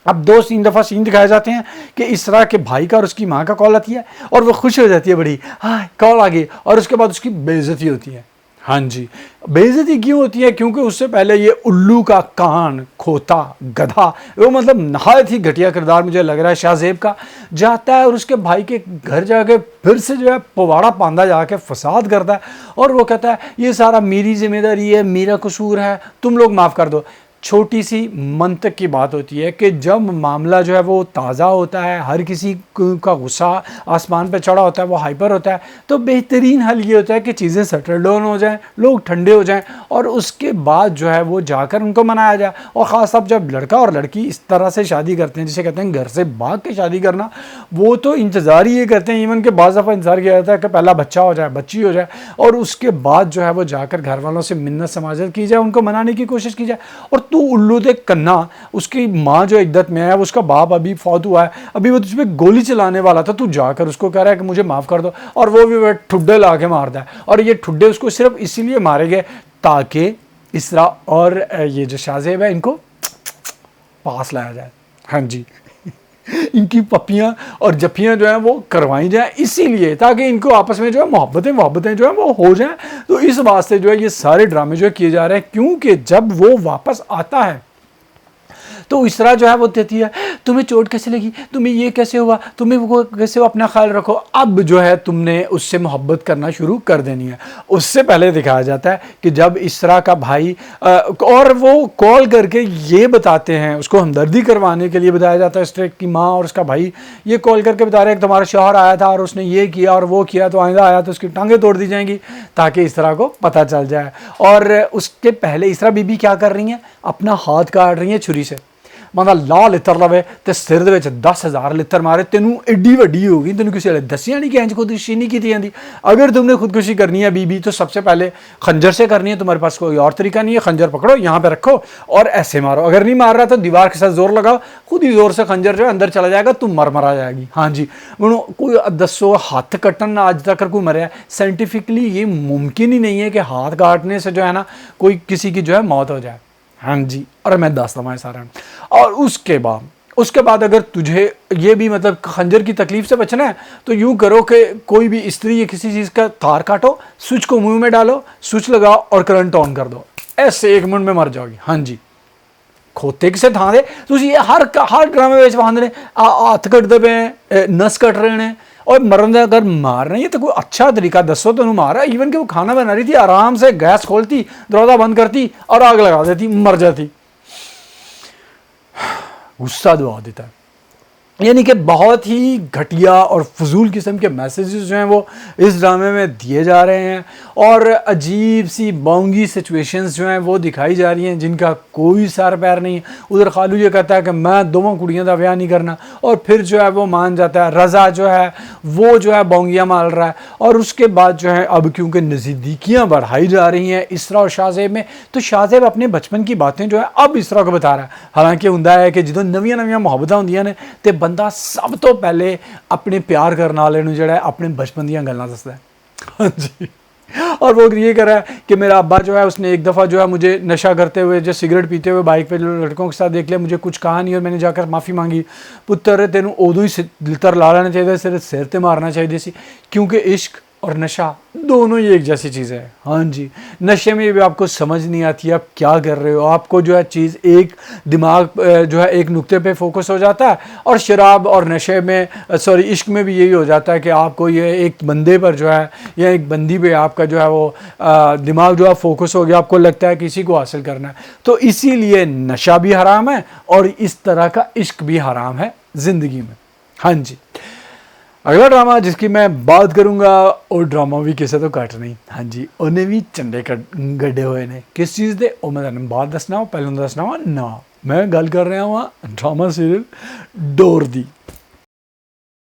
अब 2-3 दफ़ा सीन दिखाए जाते हैं कि इसरा के भाई का और उसकी माँ का कॉल आती है और वो खुश हो जाती है बड़ी, हाँ कॉल आ गई, और उसके बाद उसकी बेइज्जती होती है। हाँ जी, बेइज्जती क्यों होती है? क्योंकि उससे पहले ये उल्लू का कान, खोता, गधा, वो मतलब नहायत ही घटिया किरदार मुझे लग रहा है शाहजेब का, जाता है और उसके भाई के घर जाके फिर से जो है पवाड़ा पांदा जाके फसाद करता है और वो कहता है ये सारा मेरी जिम्मेदारी है, मेरा कसूर है, तुम लोग माफ़ कर दो। छोटी सी मंतक की बात होती है कि जब मामला जो है वो ताज़ा होता है, हर किसी का गुस्सा आसमान पे चढ़ा होता है, वो हाइपर होता है, तो बेहतरीन हल ये होता है कि चीज़ें सेटल डाउन हो जाएं, लोग ठंडे हो जाएं और उसके बाद जो है वो जाकर उनको मनाया जाए। और ख़ास तौर जब लड़का और लड़की इस तरह से शादी करते हैं, जिसे कहते हैं घर से भाग के शादी करना, वो तो इंतज़ार ही ये करते हैं, इवन के बाज़ दफ़ा इंतज़ार किया जाता है कि पहला बच्चा हो जाए, बच्ची हो जाए, और उसके बाद जो है वो जाकर घर वालों से मिन्नत समाजत की जाए, उनको मनाने की कोशिश की जाए। और तू उल्लू दे कन्ना, उसकी माँ जो इद्दत में है, उसका बाप अभी फौत हुआ है, अभी वो तुझ पे गोली चलाने वाला था, तू जाकर उसको कह रहा है कि मुझे माफ़ कर दो, और वो भी ठुड्डे ला के मारता है। और ये ठुड्डे उसको सिर्फ इसीलिए मारे गए ताकि इसरा और ये जो शाहजेब है इनको पास लाया जाए। हाँ जी इनकी पप्पियाँ और जफ्फियाँ जो हैं वो करवाई जाएँ, इसीलिए ताकि इनको आपस में जो है मोहब्बतें जो हैं वो हो जाएं। तो इस वास्ते जो है ये सारे ड्रामे जो है किए जा रहे हैं, क्योंकि जब वो वापस आता है तो इसरा जो है वो कहती है तुम्हें चोट कैसे लगी, तुम्हें ये कैसे हुआ, तुम्हें वो कैसे हो, अपना ख्याल रखो। अब जो है तुमने उससे मोहब्बत करना शुरू कर देनी है। उससे पहले दिखाया जाता है कि जब इसरा का भाई और वो कॉल करके ये बताते हैं, उसको हमदर्दी करवाने के लिए बताया जाता है, इसरा की माँ और उसका भाई ये कॉल करके बता रहे हैं कि तुम्हारा शौहर आया था और उसने ये किया और वो किया, तो आइंदा आया तो उसकी टांगें तोड़ दी जाएंगी, ताकि इसरा को पता चल जाए। और उसके पहले इसरा बीबी क्या कर रही हैं, अपना हाथ काट रही हैं छुरी से। मतलब ला लित्र लवे तो सिर दे 10,000 लित्र मारे, तेनू एड्डी वड्डी हो गई, तेनू किसी ने दसिया नहीं कि इंज खुदकुशी नहीं की जाती। अगर तुमने खुदकुशी करनी है बीबी तो सबसे पहले खंजर से करनी है, तुम्हारे पास कोई और तरीका नहीं है। खंजर पकड़ो, यहाँ पे रखो और ऐसे मारो, अगर नहीं मार रहा तो दीवार के साथ जोर लगाओ, खुद ही जोर से खंजर जो है अंदर चला जाएगा, तुम मरा जाएगी। हाँ जी, कोई दसो हाथ कटन ना आज तक कोई मरे, साइंटिफिकली ये मुमकिन ही नहीं है कि हाथ काटने से जो है ना कोई किसी की जो है मौत हो जाए। हाँ जी, और मैं दसता हूँ सारा। और उसके बाद अगर तुझे ये भी मतलब खंजर की तकलीफ से बचना है तो यूँ करो कि कोई भी स्त्री या किसी चीज़ का तार काटो, स्विच को मुंह में डालो, स्विच लगाओ और करंट ऑन कर दो, ऐसे 1 मिनट में मर जाओगी। हाँ जी, खोते किसे थां दे तुझे हर ड्रामे में बहाने हाथ कटते पे, नस कट रहे हैं और मरन का अगर मारना ही है तो कोई अच्छा तरीका दसो तो मारा। इवन कि वो खाना बना रही थी, आराम से गैस खोलती, दरवाज़ा बंद करती और आग लगा देती, मर जाती। गुस्सा दबा देता है। यानी कि बहुत ही घटिया और फजूल किस्म के मैसेजेस जो हैं वो इस ड्रामे में दिए जा रहे हैं और अजीब सी बोंगी सिचुएशंस जो हैं वो दिखाई जा रही हैं जिनका कोई सर पैर नहीं है। उधर खालू ये कहता है कि मैं दोनों कुड़ियों का ब्याह नहीं करना और फिर जो है वो मान जाता है। रज़ा जो है वो जो है बोंगियाँ मार रहा है और उसके बाद जो है अब क्योंकि नज़दीकियाँ बढ़ाई जा रही हैं इसरा और शाहजेब में, तो शाहजेब अपने बचपन की बातें जो है अब इसरा को बता रहा है। हालांकि हुंदा है कि जो नवीं मुहब्बतां होंदियां ने ते बंदा सब तो पहले अपने प्यार करने वाले नूं जिहड़ा अपने बचपन दीयां गल्लां दसदा है। हाँ जी, और वो ये कह रहा है कि मेरा अब्बा जो है उसने एक दफ़ा जो है मुझे नशा करते हुए जो सिगरेट पीते हुए बाइक पे लड़कों के साथ देख लिया, मुझे कुछ कहा नहीं और मैंने जाकर माफ़ी मांगी। पुत्र तेनू उदों ही लितर ला लेना चाहिए, सिर्फ सिर ते मारना चाहिए सी, क्योंकि इश्क और नशा दोनों ही एक जैसी चीज़ है। हाँ जी, नशे में भी आपको समझ नहीं आती आप क्या कर रहे हो, आपको जो है चीज़ एक दिमाग जो है एक नुक्ते पे फोकस हो जाता है और शराब और नशे में इश्क में भी यही हो जाता है कि आपको ये एक बंदे पर जो है या एक बंदी पे आपका जो है वो दिमाग जो है फोकस हो गया, आपको लगता है कि इसी को हासिल करना है। तो इसीलिए नशा भी हराम है और इस तरह का इश्क भी हराम है ज़िंदगी में। हाँ जी, अगला ड्रामा जिसकी मैं बात करूंगा वो ड्रामा भी किसे तो कट नहीं, हाँ जी उन्हें भी झंडे गड्ढे हुए ने किस चीज़ दे ਉਹ मैं ਤੁਹਾਨੂੰ बात दसना हो पहले दसना वा ना मैं गल कर रहा हूँ ड्रामा सीरियल डोर दी।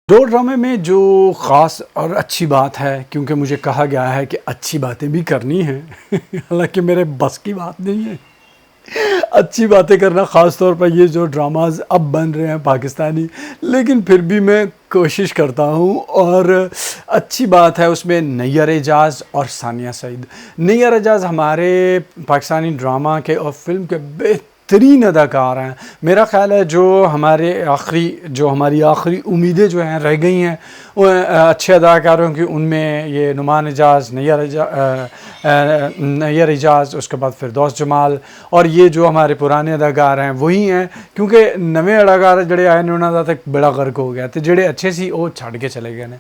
डोर ड्रामे में जो ख़ास और अच्छी बात है, क्योंकि मुझे कहा गया है कि अच्छी बातें भी करनी हैं हालांकि मेरे बस की बात नहीं है अच्छी बातें करना, ख़ास तौर पर ये जो ड्रामाज अब बन रहे हैं पाकिस्तानी, लेकिन फिर भी मैं कोशिश करता हूँ। और अच्छी बात है उसमें नैयर एजाज और सानिया सईद। नैयर एजाज हमारे पाकिस्तानी ड्रामा के और फिल्म के बेहतरीन अदाकार हैं। मेरा ख़्याल है जो हमारी आखिरी उम्मीदें जो हैं रह गई हैं वो अच्छे अदाकारों की, उनमें ये नुमान एजाज, नैयर एजाज, उसके बाद फिरदौस जमाल, और ये जो हमारे पुराने अदाकार हैं वही हैं, क्योंकि नवे अदाकार जड़े आए उन्होंने ज़्यादा बड़ा गर्क हो गया तो जड़े अच्छे सी वो छड़ के चले गए ने।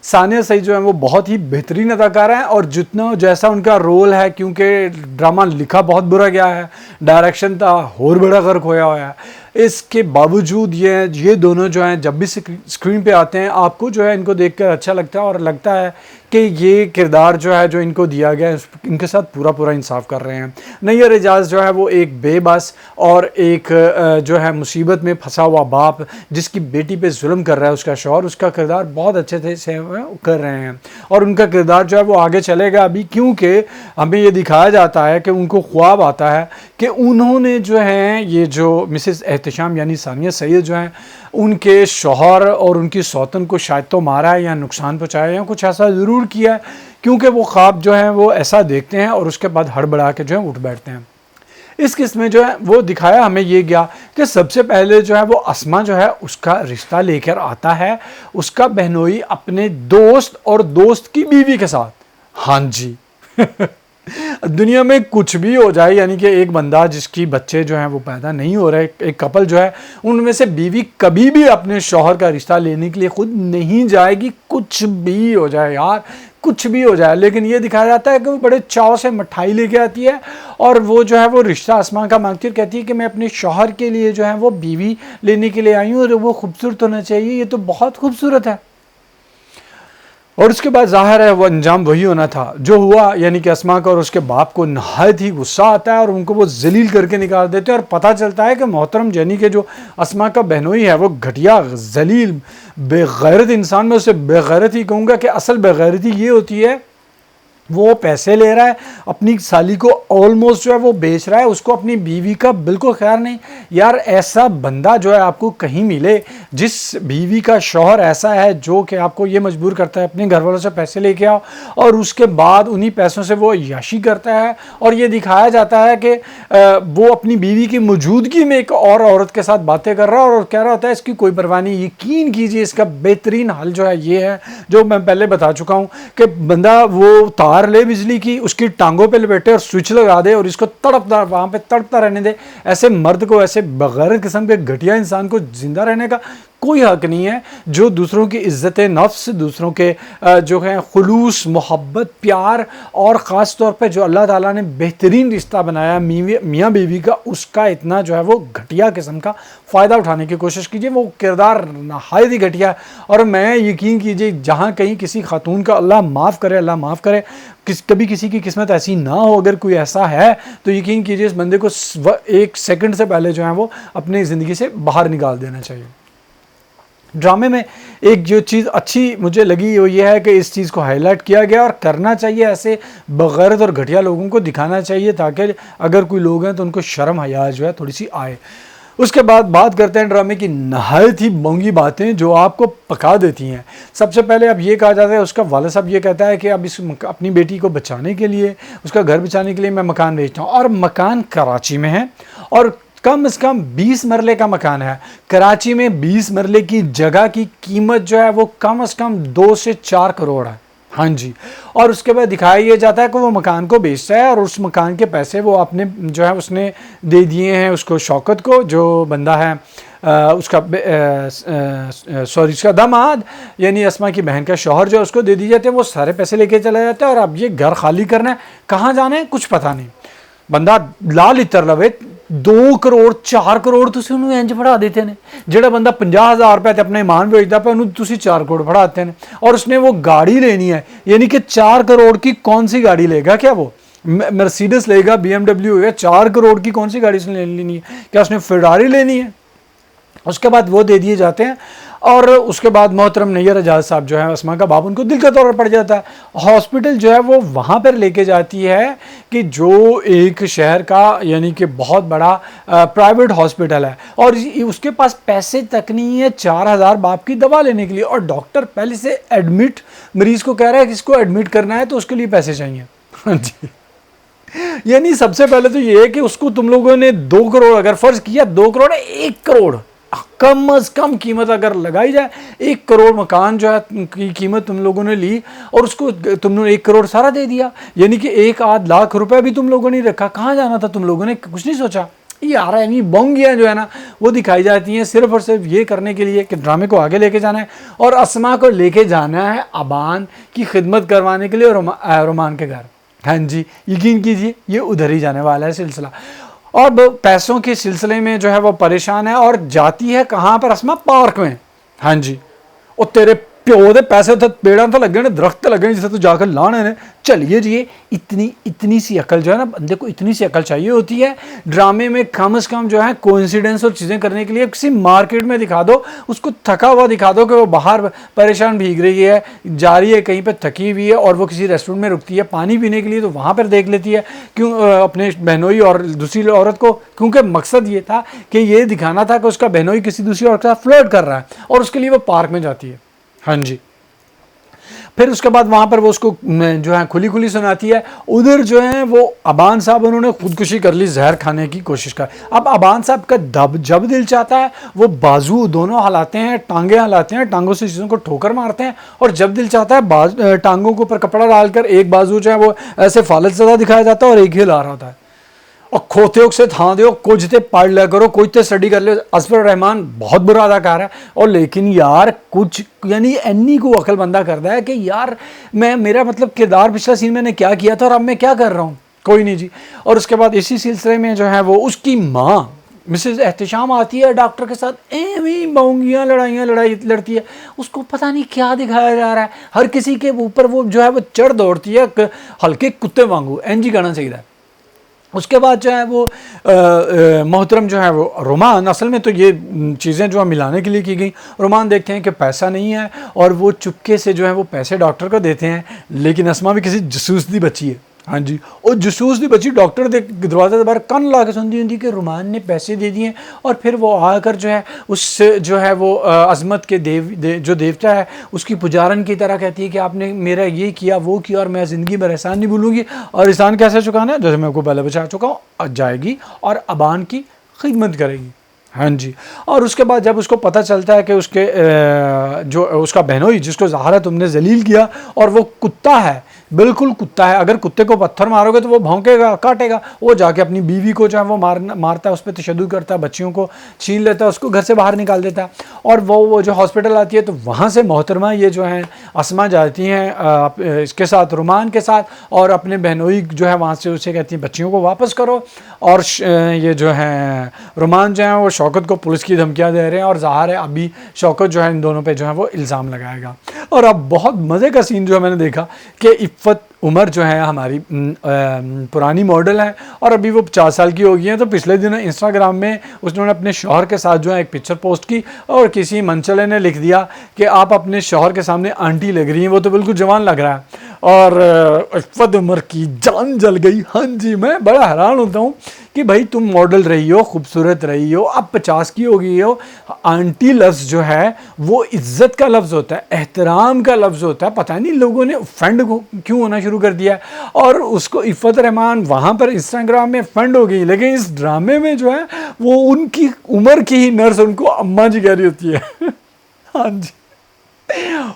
सानिया सईद जो है वो बहुत ही बेहतरीन अदाकार हैं और जितना जैसा उनका रोल है, क्योंकि ड्रामा लिखा बहुत बुरा गया है, डायरेक्शन था और बड़ा गर्क होया हुआ है, इसके बावजूद ये दोनों जो हैं जब भी स्क्रीन पे आते हैं आपको जो है इनको देखकर अच्छा लगता है और लगता है कि ये किरदार जो है जो इनको दिया गया है इनके साथ पूरा इंसाफ कर रहे हैं। नैयर एजाज जो है वो एक बेबस और एक जो है मुसीबत में फंसा हुआ बाप जिसकी बेटी पे जुल्म कर रहा है उसका शौहर, उसका किरदार बहुत अच्छे से कर रहे हैं और उनका किरदार जो है वो आगे चलेगा अभी, क्योंकि हमें ये दिखाया जाता है कि उनको ख्वाब आता है कि उन्होंने जो है ये जो मिसेस एहतशाम यानी सानिया सईद जो हैं उनके शौहर और उनकी सौतन को शायद तो मारा है या नुकसान पहुँचाया या कुछ ऐसा ज़रूर किया है, क्योंकि वो ख्वाब जो है वो ऐसा देखते हैं और उसके बाद हड़बड़ा के जो है उठ बैठते हैं। इस किस्म में जो है वो दिखाया हमें ये गया कि सबसे पहले जो है वो अस्मा जो है उसका रिश्ता लेकर आता है उसका बहनोई अपने दोस्त और दोस्त की बीवी के साथ। हाँ जी दुनिया में कुछ भी हो जाए, यानी कि एक बंदा जिसकी बच्चे जो हैं वो पैदा नहीं हो रहे, एक कपल जो है उनमें से बीवी कभी भी अपने शौहर का रिश्ता लेने के लिए खुद नहीं जाएगी, कुछ भी हो जाए यार कुछ भी हो जाए, लेकिन ये दिखाया जाता है कि वो बड़े चाव से मिठाई लेके आती है और वो जो है वो रिश्ता आसमान का मांगती है, कहती है कि मैं अपने शौहर के लिए जो है वो बीवी लेने के लिए आई हूँ और वो खूबसूरत होना चाहिए, ये तो बहुत खूबसूरत है। और उसके बाद जाहिर है वो अंजाम वही होना था जो हुआ, यानी कि अस्मा का और उसके बाप को नहायत ही गुस्सा आता है और उनको वो जलील करके निकाल देते हैं और पता चलता है कि मोहतरम यानी कि जो अस्मा का बहनोई है वो घटिया जलील बेगैरत इंसान, मैं उसे बेगैरत ही कहूँगा कि असल बेगैरती ये होती है वो पैसे ले रहा है अपनी साली को ऑलमोस्ट जो है वो बेच रहा है, उसको अपनी बीवी का बिल्कुल ख्याल नहीं। यार ऐसा बंदा जो है आपको कहीं मिले जिस बीवी का शौहर ऐसा है जो कि आपको ये मजबूर करता है अपने घर वालों से पैसे लेके आओ और उसके बाद उन्हीं पैसों से वो अय्याशी करता है और ये दिखाया जाता है कि वो अपनी बीवी की मौजूदगी में एक और औरत के साथ बातें कर रहा है और कह रहा होता है इसकी कोई परवाह नहीं। यकीन कीजिए इसका बेहतरीन हल जो है ये है जो मैं पहले बता चुका हूँ कि बंदा वो तार ले बिजली की उसकी टांगों पे लपेटे और स्विच लगा दे और इसको तड़पता वहां पे तड़पता रहने दे। ऐसे मर्द को, ऐसे बगैर किस्म के घटिया इंसान को जिंदा रहने का कोई हक नहीं है जो दूसरों की इज्जत नफ्स, दूसरों के जो है खुलूस, मोहब्बत, प्यार और ख़ास तौर पे जो अल्लाह ताला ने बेहतरीन रिश्ता बनाया मियाँ बीवी का, उसका इतना जो है वो घटिया किस्म का फ़ायदा उठाने की कोशिश कीजिए। वो किरदार नहायत ही घटिया है और मैं यकीन कीजिए जहाँ कहीं किसी खातून का अल्लाह माफ़ करे कभी किसी की किस्मत ऐसी ना हो, अगर कोई ऐसा है तो यकीन कीजिए इस बंदे को एक सेकंड से पहले जो है वो अपनी ज़िंदगी से बाहर निकाल देना चाहिए। ड्रामे में एक जो चीज़ अच्छी मुझे लगी वो ये है कि इस चीज़ को हाईलाइट किया गया और करना चाहिए, ऐसे बगैरत और घटिया लोगों को दिखाना चाहिए ताकि अगर कोई लोग हैं तो उनको शर्म हया जो है थोड़ी सी आए। उसके बाद बात करते हैं ड्रामे की नहायत ही महंगी बातें जो आपको पका देती हैं। सबसे पहले अब ये कहा जाता है, उसका वाला साहब ये कहता है कि अब इस अपनी बेटी को बचाने के लिए, उसका घर बचाने के लिए मैं मकान बेचता हूँ और मकान कराची में है और कम से कम 20 मरले का मकान है। कराची में 20 मरले की जगह की कीमत जो है वो कम से कम 2 से 4 करोड़ है। हाँ जी, और उसके बाद दिखाया ये जाता है कि वो मकान को बेचता है और उस मकान के पैसे वो अपने जो है उसने दे दिए हैं उसको, शौकत को, जो बंदा है उसका उसका दामाद यानी अस्मा की बहन का शौहर जो उसको दे दिए जाते हैं, वो सारे पैसे लेके चला जाता है और अब ये घर खाली करना है, कहाँ जाना है कुछ पता नहीं। बंदा लाल इतर लवे 2 ਕਰੋੜ 4 ਕਰੋੜ ਤੁਸੀਂ ਉਹਨੂੰ ਇੰਜ ਫੜਾ देते ਨੇ। ਜਿਹੜਾ ਬੰਦਾ 50,000 रुपए ਤੇ अपना ईमान बेचता पे ਉਹਨੂੰ ਤੁਸੀਂ 4 करोड़ फड़ाते हैं और उसने वो गाड़ी लेनी है, यानी कि 4 करोड़ की कौन सी गाड़ी लेगा? क्या वो मर्सिडीज लेगा, BMW होगा? 4 करोड़ की कौन सी गाड़ी उसने लेनी है? क्या उसने फेरारी लेनी है? उसके बाद वो दे दिए जाते हैं और उसके बाद मोहतरम नैयर एजाज साहब जो है अस्मा का बाप, उनको दिल का दौरा पड़ जाता है। हॉस्पिटल जो है वो वहाँ पर लेके जाती है कि जो एक शहर का यानी कि बहुत बड़ा प्राइवेट हॉस्पिटल है और उसके पास पैसे तक नहीं है 4,000 बाप की दवा लेने के लिए, और डॉक्टर पहले से एडमिट मरीज़ को कह रहा है कि इसको एडमिट करना है तो उसके लिए पैसे चाहिए। हाँ जी, यानी सबसे पहले तो ये है कि उसको तुम लोगों ने 2 करोड़ अगर फ़र्ज़ किया, 2 करोड़ 1 करोड़ कम अज कम कीमत अगर लगाई जाए, 1 करोड़ मकान जो है की कीमत तुम लोगों ने ली और उसको तुमने 1 करोड़ सारा दे दिया, यानी कि 1-8 लाख रुपए भी तुम लोगों ने रखा। कहाँ जाना था तुम लोगों ने? कुछ नहीं सोचा। ये आ रहा है, ये बोंगियाँ जो है ना वो दिखाई जाती हैं सिर्फ और सिर्फ ये करने के लिए कि ड्रामे को आगे लेके जाना है और अस्मा को लेके जाना है अबान की खिदमत करवाने के लिए रोमान के घर। हाँ जी, यकीन कीजिए ये उधर ही जाने वाला है सिलसिला। और पैसों के सिलसिले में जो है वो परेशान है और जाती है कहाँ पर अस्मा? पार्क में। हाँ जी, और तेरे प्यो दे पैसे तो पेड़ा तो लगे ने, दरख्त लगे जिसे तो जाकर लाने ने। चलिए जी, इतनी सी अकल जो है ना बंदे को, इतनी सी अकल चाहिए होती है ड्रामे में कम से कम जो है कोइंसिडेंस और चीज़ें करने के लिए। किसी मार्केट में दिखा दो उसको, थका हुआ दिखा दो कि वो बाहर परेशान भीग रही है, जा रही है कहीं पर थकी हुई है और वो किसी रेस्टोरेंट में रुकती है पानी पीने के लिए, तो वहाँ पर देख लेती है क्यों अपने बहनोई और दूसरी औरत को, क्योंकि मकसद ये था कि ये दिखाना था कि उसका बहनोई किसी दूसरी औरत के साथ फ्लर्ट कर रहा है और उसके लिए वो पार्क में जाती है। हाँ जी, फिर उसके बाद वहाँ पर वो उसको जो है खुली सुनाती है। उधर जो है वो अबान साहब उन्होंने खुदकुशी कर ली, जहर खाने की कोशिश कर। अब अबान साहब का जब दिल चाहता है वो बाजू दोनों हिलाते हैं, टांगे हिलाते हैं, टांगों से चीज़ों को ठोकर मारते हैं, और जब दिल चाहता है टांगों के ऊपर कपड़ा डालकर एक बाजू जो है वो ऐसे फालत ज़्यादा दिखाया जाता है और एक ही हिला रहा होता है। और खोते से था दो कुछ ते पढ़ लिया करो, कुछ ते स्टडी कर लो। असफर रहमान बहुत बुरा अदाकार है और लेकिन यार कुछ यानी एनी को अकल बंदा करता है कि यार मेरा मतलब किरदार पिछला सीन मैंने क्या किया था और अब मैं क्या कर रहा हूँ, कोई नहीं जी। और उसके बाद इसी सिलसिले में जो है वो उसकी माँ मिसेज एहतशाम आती है डॉक्टर के साथ, एवं बाउंगियाँ लड़ाई लड़ती है। उसको पता नहीं क्या दिखाया जा रहा है, हर किसी के ऊपर वो जो है वो चढ़ दौड़ती है हल्के कुत्ते वांगू, एनजी गाना चाहिए। उसके बाद जो है वो मोहतरम जो है वो रोमान, असल में तो ये चीज़ें जो है मिलाने के लिए की गई। रोमान देखते हैं कि पैसा नहीं है और वो चुपके से जो है वो पैसे डॉक्टर को देते हैं, लेकिन अस्मा भी किसी जसूस दी बच्ची है। हाँ जी, और जसूस दी बच्ची डॉक्टर के दरवाजे के बाहर कन ला के सुनती होती कि रोमान ने पैसे दे दिए, और फिर वो आकर जो है उस जो है वो अजमत के जो देवता है उसकी पुजारन की तरह कहती है कि आपने मेरा ये किया वो किया और मैं ज़िंदगी में एहसान नहीं भूलूंगी। और एहसान कैसे चुकाना है? जैसे मैं आपको पहले बता चुका हूँ, जाएगी और अबान की खिदमत करेगी। हाँ जी, और उसके बाद जब उसको पता चलता है कि उसके जो उसका बहनोई जिसको ज़ाहरा तुमने जलील किया और वो कुत्ता है, बिल्कुल कुत्ता है, अगर कुत्ते को पत्थर मारोगे तो वो भौंकेगा काटेगा, वो जाके अपनी बीवी को जो है वो मारता है, उस पर तशद्दुद करता है, बच्चियों को छीन लेता है, उसको घर से बाहर निकाल देता है। और वो जो हॉस्पिटल आती है तो वहाँ से मोहतरमा ये जो है अस्मा जाती हैं इसके साथ, रुमान के साथ, और अपने बहनोई जो है वहाँ से उसे कहती हैं बच्चियों को वापस करो। और ये जो है रुमान जो है वो शौकत को पुलिस की धमकियाँ दे रहे हैं और ज़ाहिर है अभी शौकत जो है इन दोनों पे जो है वो इल्ज़ाम लगाएगा। और अब बहुत मज़े का सीन जो है मैंने देखा कि इफ़्फ़त उमर जो है हमारी पुरानी मॉडल है और अभी वो 50 साल की हो गई हैं। तो पिछले दिनों इंस्टाग्राम में उसने अपने शौहर के साथ जो है एक पिक्चर पोस्ट की और किसी मनचले ने लिख दिया कि आप अपने शौहर के सामने आंटी लग रही हैं, वो तो बिल्कुल जवान लग रहा है। और इफ़्फ़त उमर की जान जल गई। हाँ जी, मैं बड़ा हैरान होता हूँ कि भाई तुम मॉडल रही हो, खूबसूरत रही हो, अब 50 की हो गई हो। आंटी लफ्ज़ जो है वो इज़्ज़त का लफ्ज़ होता है, एहतराम का लफ्ज़ होता है। पता नहीं लोगों ने फंड क्यों होना शुरू कर दिया और उसको इफ़्फ़त रहमान वहाँ पर इंस्टाग्राम में फंड हो गई, लेकिन इस ड्रामे में जो है वो उनकी उम्र की ही नर्स उनको अम्मा जी कह रही होती है। हाँ जी,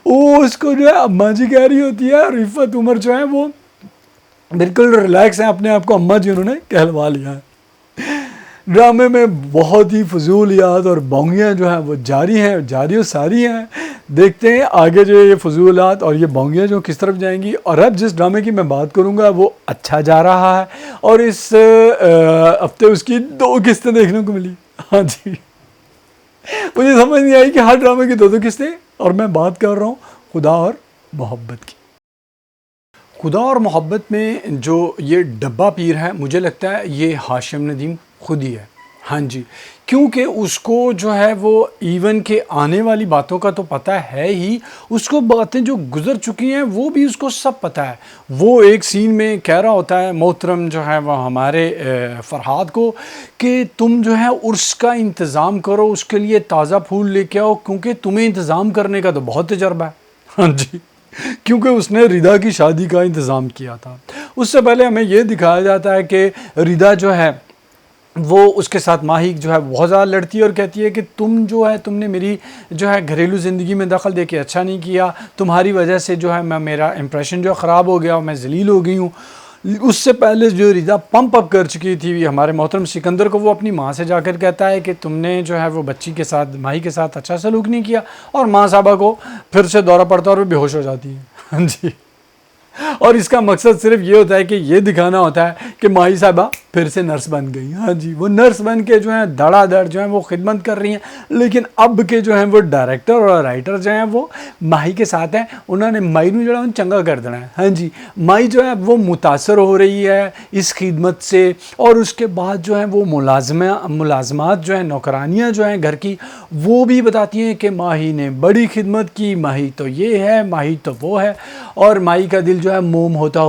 वो उसको जो है अम्मा जी कह रही होती है और इफ़्फ़त उमर जो है वो बिल्कुल रिलैक्स है, अपने आप को अम्मा जी उन्होंने कहलवा लिया है। ड्रामे में बहुत ही फजूलियात और बोंगियाँ जो हैं वो जारी और सारी हैं। देखते हैं आगे जो ये फजूलियात और ये बोंगियाँ जो किस तरफ जाएंगी। और अब जिस ड्रामे की मैं बात करूँगा वो अच्छा जा रहा है और इस हफ्ते उसकी 2 किस्तें देखने को मिली। हाँ जी, मुझे समझ नहीं आई कि हर ड्रामे की 2 किस्तें, और मैं बात कर रहा हूँ खुदा और मोहब्बत की। खुदा और मोहब्बत में जो ये डब्बा पीर है, मुझे लगता है ये हाशिम नदीम खुद ही है। हाँ जी, क्योंकि उसको जो है वो इवन के आने वाली बातों का तो पता है ही, उसको बातें जो गुजर चुकी हैं वो भी उसको सब पता है। वो एक सीन में कह रहा होता है मोहतरम जो है वो हमारे फरहाद को कि तुम जो है उर्स का इंतज़ाम करो, उसके लिए ताज़ा फूल लेके आओ, क्योंकि तुम्हें इंतज़ाम करने का तो बहुत तजर्बा है। हाँ जी, क्योंकि उसने रिदा की शादी का इंतज़ाम किया था। उससे पहले हमें ये दिखाया जाता है कि रिदा जो है वो उसके साथ माही जो है बहुत ज़्यादा लड़ती है और कहती है कि तुम जो है तुमने मेरी जो है घरेलू ज़िंदगी में दखल दे के अच्छा नहीं किया, तुम्हारी वजह से जो है मेरा इंप्रेशन जो ख़राब हो गया और मैं ज़लील हो गई हूँ। उससे पहले जो रिदा पंप अप कर चुकी थी हमारे मोहतरम सिकंदर को, वो अपनी माँ से जाकर कहता है कि तुमने जो है वो बच्ची के साथ माही के साथ अच्छा सलूक नहीं किया, और माँ साहबा को फिर से दौरा पड़ता है और वो बेहोश हो जाती है। हाँ जी, और इसका मकसद सिर्फ ये होता है कि ये दिखाना होता है कि माही साहबा फिर से नर्स बन गई। हाँ जी, वो नर्स बन के जो है धड़ाधड़ जो है वो खिदमत कर रही हैं, लेकिन अब के जो हैं वो डायरेक्टर और राइटर जो हैं वो माही के साथ हैं। उन्होंने माही को जो चंगा कर देना है। हाँ जी, माही जो है वो मुतासर हो रही है इस खिदमत से, और उसके बाद जो है वो मुलाजमात जो है नौकरानियाँ जो हैं घर की, वो भी बताती हैं कि माही ने बड़ी खिदमत की, माही तो ये है, माही तो वो है। और माही का दिल जो है मोम होता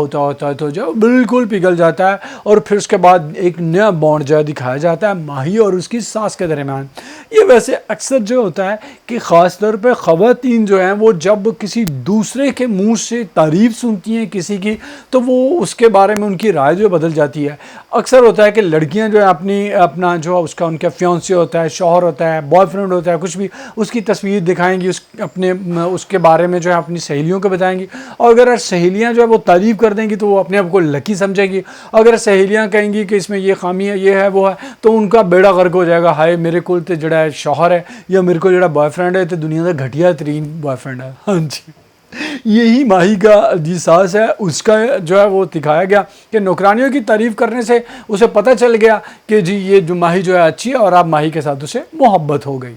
है तो जो बिल्कुल पिघल जाता है। और फिर उसके बाद एक नया बॉन्ड जो है दिखाया जाता है माही और उसकी सास के दरमियान। ये वैसे अक्सर जो होता है कि ख़ास तौर पे ख़वातीन जो हैं वो जब किसी दूसरे के मुंह से तारीफ़ सुनती हैं किसी की, तो वो उसके बारे में उनकी राय जो बदल जाती है। अक्सर होता है कि लड़कियां जो है अपना जो उसका उनका फियांसे होता है, शौहर होता है, बॉयफ्रेंड होता है, कुछ भी, उसकी तस्वीर दिखाएंगी, उसके बारे में जो है अपनी सहेलियों को बताएंगी। और अगर सहेलियाँ जो है वो तारीफ़ कर देंगी तो वो अपने आप को लकी समझेगी। अगर सहेलियाँ कहेंगी कि इसमें ये खामी है, ये है, वो है, तो उनका बेड़ा गर्क हो जाएगा। हाय मेरे को तो जड़ा शौहर है या मेरे को जड़ा बॉयफ्रेंड है तो दुनिया का घटिया तरीन बॉयफ्रेंड है। हाँ जी, यही माही का जी सास है, उसका जो है वो दिखाया गया कि नौकरानियों की तारीफ़ करने से उसे पता चल गया कि जी ये जो माही जो है अच्छी है, और आप माही के साथ उसे मोहब्बत हो गई।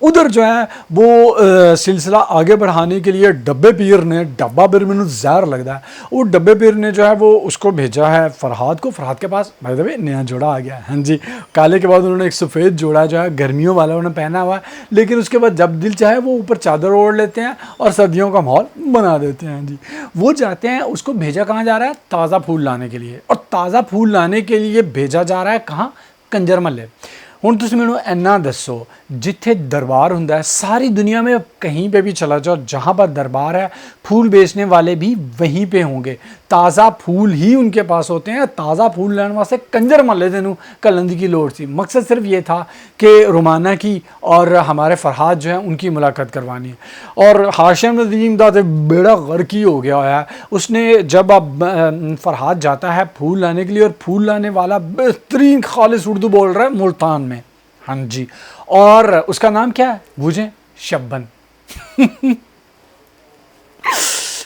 उधर जो है वो सिलसिला आगे बढ़ाने के लिए डब्बे पीर मैंने ज़हर लगता है, वो डब्बे पीर ने जो है वो उसको भेजा है फरहाद को। फरहाद के पास भाई दबे नया जोड़ा आ गया है। हाँ जी, काले के बाद उन्होंने एक सफ़ेद जोड़ा जो है गर्मियों वाला उन्होंने पहना हुआ है, लेकिन उसके बाद जब दिल चाहे वो ऊपर चादर ओढ़ लेते हैं और सर्दियों का माहौल बना देते हैं। जी, वो जाते हैं, उसको भेजा कहाँ जा रहा है? ताज़ा फूल लाने के लिए। और ताज़ा फूल लाने के लिए भेजा जा रहा है कहाँ? कंजर महल। हुण तुसीं मैनूं इन्ना दसो, जिथे दरबार हुंदा है सारी दुनिया में कहीं पे भी चला जाओ, जहाँ पर दरबार है फूल बेचने वाले भी वहीं पे होंगे, ताज़ा फूल ही उनके पास होते हैं। ताज़ा फूल लेने वास्ते कंजर महल्ले तेनू कलन की लोड़ थी। मकसद सिर्फ ये था कि रुमाना की और हमारे फरहाद जो है उनकी मुलाकात करवानी है। और हाशिम नदीम दा बेड़ा गर्क ही हो गया है। उसने जब अब फरहाद जाता है फूल लाने के लिए, और फूल लाने वाला बेहतरीन खालिस उर्दू बोल रहा है मुल्तान में। हाँ जी, और उसका नाम क्या है? बूझें, शब्बन।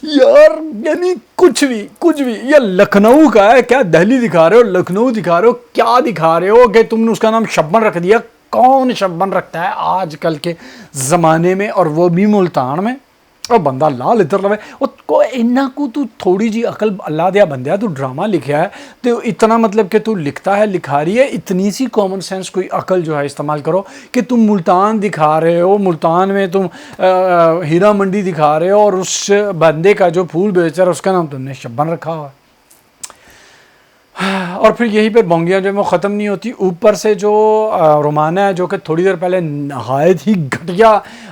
यार यानी कुछ भी, ये लखनऊ का है क्या? दिल्ली दिखा रहे हो, लखनऊ दिखा रहे हो, क्या दिखा रहे हो कि तुमने उसका नाम शब्बन रख दिया? कौन शब्बन रखता है आजकल के ज़माने में, और वो भी मुल्तान में? और बंदा लाल इधर लवे को इन्ना को तू थोड़ी जी अकल अल्लाह दिया बंदिया, तू ड्रामा लिखा है तो इतना मतलब कि तू लिखता है लिखा रही है, इतनी सी कॉमन सेंस कोई अकल जो है इस्तेमाल करो कि तुम मुल्तान दिखा रहे हो, मुल्तान में तुम हीरा मंडी दिखा रहे हो, और उस बंदे का जो फूल बेच रहा है उसका नाम तुमने शब्बन रखा हुआ। और फिर यहीं पे बोंगियाँ जो है वो ख़त्म नहीं होती। ऊपर से जो रोमाना है, जो कि थोड़ी देर पहले नहायत ही घटिया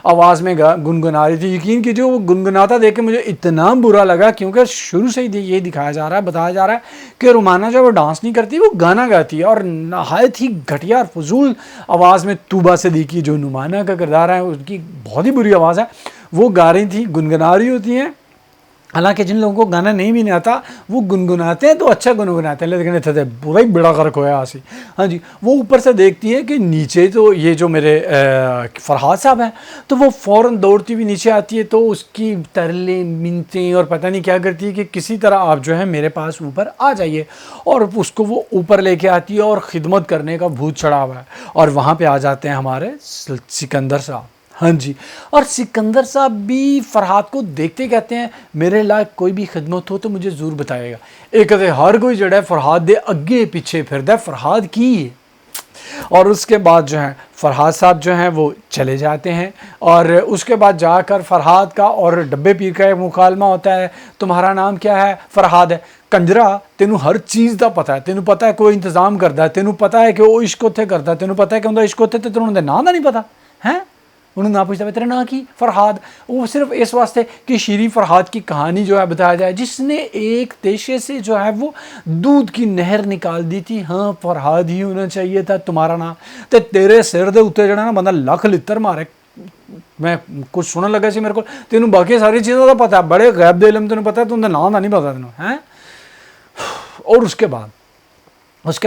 आवाज़ में गुनगुना रही थी, यकीन कीजिए वो गुनगुनाता देख के मुझे इतना बुरा लगा, क्योंकि शुरू से ही ये दिखाया जा रहा है, बताया जा रहा है कि रोमाना जो वो डांस नहीं करती, वो गाना गाती है। और नहायत ही घटिया और फजूल आवाज़ में तूबा सिद्दीकी जो नुमाना का किरदार है, उनकी बहुत ही बुरी आवाज़ है, वो गा रही थी, गुनगुना रही होती हैं। हालांकि जिन लोगों को गाना नहीं भी नहीं आता वो गुनगुनाते हैं तो अच्छा गुनगुनाते हैं, लेकिन इतने पूरा ही बड़ा गर्क होया आसी। हाँ जी, वो ऊपर से देखती है कि नीचे तो ये जो मेरे फरहाद साहब हैं, तो वो फ़ौरन दौड़ती हुई नीचे आती है, तो उसकी तरले मिनतें और पता नहीं क्या करती है कि किसी तरह आप जो है मेरे पास ऊपर आ जाइए, और उसको वो ऊपर लेके आती है और ख़िदमत करने का भूत चढ़ा हुआ है। और वहाँ पर आ जाते हैं हमारे सिकंदर साहब। हाँ जी, और सिकंदर साहब भी फरहाद को देखते कहते हैं मेरे लायक कोई भी खिदमत हो तो मुझे ज़रूर बताएगा। एक कहते हर कोई जड़ा फरहाद दे अगे पीछे फिरदा फरहाद की। और उसके बाद जो है फरहाद साहब जो हैं वो चले जाते हैं, और उसके बाद जाकर फरहाद का और डब्बे पीर का एक मुकालमा होता है। तुम्हारा नाम क्या है? फरहाद है। कंजरा तेनू हर चीज़ का पता है, तेनू पता है कोई इंतज़ाम करता है, तेनू पता है कि वो इश्क उत्थे करता है, तेनू पता है कि उनका इश्क उत्थे, तेनू उनके नाम का नहीं पता है। उन्होंने ना पूछता तेरा नाम की फरहाद, वो सिर्फ इस वास्ते कि शीरी फरहाद की कहानी जो है बताया जाए, जिसने एक तेशे से जो है वो दूध की नहर निकाल दी थी। हाँ, फरहाद ही होना चाहिए था तुम्हारा नाम। तो तेरे सिर दे उत्ते जड़ा ना बंदा लख लित्र मारे। मैं कुछ सुनने लगा सी मेरे को, तेनू बाकी सारी चीज़ों का पता है, बड़े गैब दे इलम तेनू पता है, तुंदे नाम का नहीं पता तेनू है। और उसके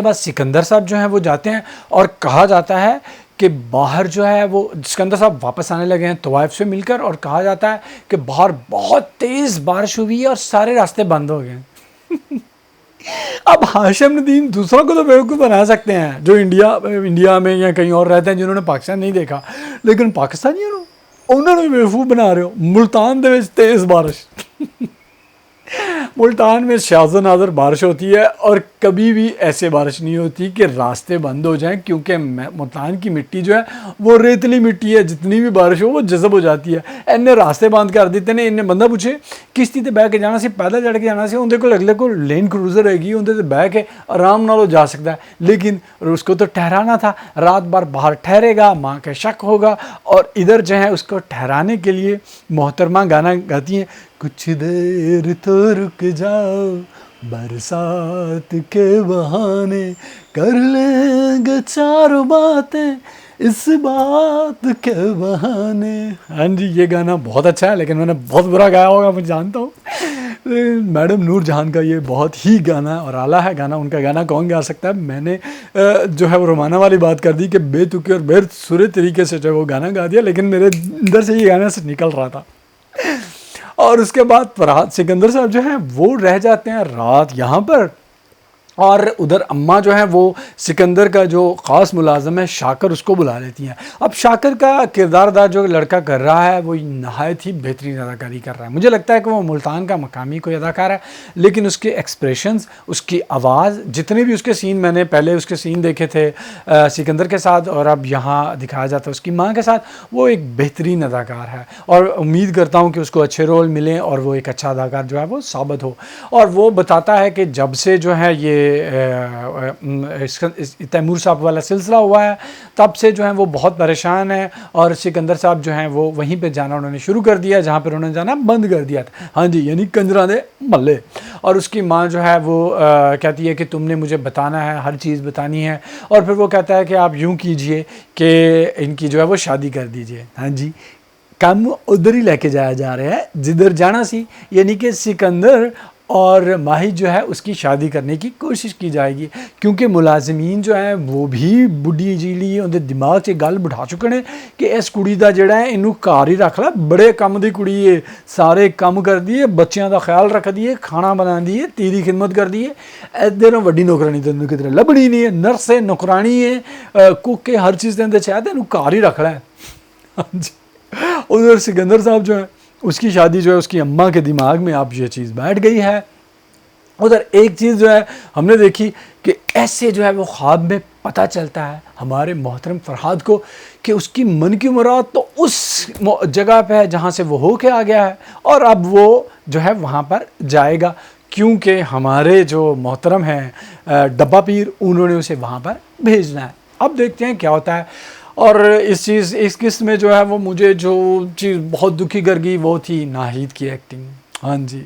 बाद सिकंदर साहब जो हैं वो जाते हैं, और कहा जाता है कि बाहर जो है वो सिकंदर साहब वापस आने लगे हैं तवाइफ से मिलकर, और कहा जाता है कि बाहर बहुत तेज़ बारिश हुई है और सारे रास्ते बंद हो गए हैं। अब हाशिम नदीम दूसरों को तो बेवकूफ़ बना सकते हैं जो इंडिया में या कहीं और रहते हैं जिन्होंने पाकिस्तान नहीं देखा, लेकिन पाकिस्तानियों उन्होंने बेवकूफ़ बना रहे हो। मुल्तान दे विच तेज़ बारिश। मुल्तान में शाज़ो नाज़र बारिश होती है, और कभी भी ऐसे बारिश नहीं होती कि रास्ते बंद हो जाएं, क्योंकि मुल्तान की मिट्टी जो है वो रेतली मिट्टी है, जितनी भी बारिश हो वो जज़ब हो जाती है। इन्हें रास्ते बंद कर देते ने। इन्हें बंदा पूछे किश्ती ते बह के जाना सी, पैदल चढ़ के जाना सी, उनके को अगले को लेन क्रूज़र हैगी, उनके ते बह के आराम नाल जा सकता है, लेकिन उसको तो ठहराना था। रात भर बाहर ठहरेगा, माँ का शक होगा, और इधर जो है उसको ठहराने के लिए मोहतरमा गाना गाती हैं, कुछ देर तो रुक जाओ बरसात के बहाने, कर लेंगे चारों बातें इस बात के बहाने। हाँ जी, ये गाना बहुत अच्छा है, लेकिन मैंने बहुत बुरा गाया होगा, मैं जानता हूँ। मैडम नूर जहान का ये बहुत ही गाना और आला है गाना, उनका गाना कौन गा सकता है। मैंने जो है वो रोमाना वाली बात कर दी कि बेतुके और बेसुरे तरीके से जो है वो गाना गा दिया, लेकिन मेरे अंदर से ये गाना से निकल रहा था। और उसके बाद फरहाद सिकंदर साहब जो हैं वो रह जाते हैं रात यहाँ पर, और उधर अम्मा जो है वो सिकंदर का जो ख़ास मुलाजम है शाकर, उसको बुला लेती हैं। अब शाकर का किरदार अदा जो लड़का कर रहा है वो नहायत ही बेहतरीन अदाकारी कर रहा है। मुझे लगता है कि वो मुल्तान का मकामी कोई अदाकार है, लेकिन उसके एक्सप्रेशंस, उसकी आवाज़, जितने भी उसके सीन, मैंने पहले उसके सीन देखे थे सिकंदर के साथ, और अब यहाँ दिखाया जाता है उसकी माँ के साथ, वो एक बेहतरीन अदाकार है। और उम्मीद करता हूँ कि उसको अच्छे रोल मिलें और वो एक अच्छा अदाकार जो है वो साबित हो। और वो बताता है कि जब से जो है ये तैमूर साहब वाला सिलसिला हुआ है, तब से जो है वो बहुत परेशान है, और सिकंदर साहब जो हैं वो वहीं पे जाना उन्होंने शुरू कर दिया जहाँ पर उन्होंने जाना बंद कर दिया था। हाँ जी, यानी कंजरा दे मल्ले। और उसकी माँ जो है वो कहती है कि तुमने मुझे बताना है, हर चीज़ बतानी है। और फिर वो कहता है कि आप यूँ कीजिए कि इनकी जो है वो शादी कर दीजिए। हाँ जी, काम उधर ही लेके जाया जा रहा है जिधर जाना सी, यानी कि सिकंदर और माही जो है उसकी शादी करने की कोशिश की जाएगी, क्योंकि मुलाजमीन जो है वो भी बुढ़ी जीली उनके दिमाग से गल बिठा चुके हैं कि इस कुड़ी का जोड़ा है इनू घर ही रख ला, बड़े काम की कुड़ी है, सारे काम कर दिए, बच्चों का ख्याल रख दिए, खाना बना दिए, तेरी खिदमत कर दी है, इधर वड्डी नौकरानी तेन किधर लभनी नहीं है, नर्स है, नौकरानी है, कुक है, हर चीज़ देंदे चाहे तेन घर ही रख ला। हाँ जी, उधर सिकंदर साहब जो है उसकी शादी जो है उसकी अम्मा के दिमाग में अब ये चीज़ बैठ गई है। उधर एक चीज़ जो है हमने देखी कि ऐसे जो है वो ख्वाब में पता चलता है हमारे मोहतरम फरहाद को कि उसकी मन की मुराद तो उस जगह पे है जहाँ से वो होके आ गया है, और अब वो जो है वहाँ पर जाएगा, क्योंकि हमारे जो मोहतरम हैं डब्बा पीर, उन्होंने उसे वहाँ पर भेजना है। अब देखते हैं क्या होता है। और इस किस्त में जो है वो मुझे जो चीज़ बहुत दुखी कर गई वो थी नाहिद की एक्टिंग। हाँ जी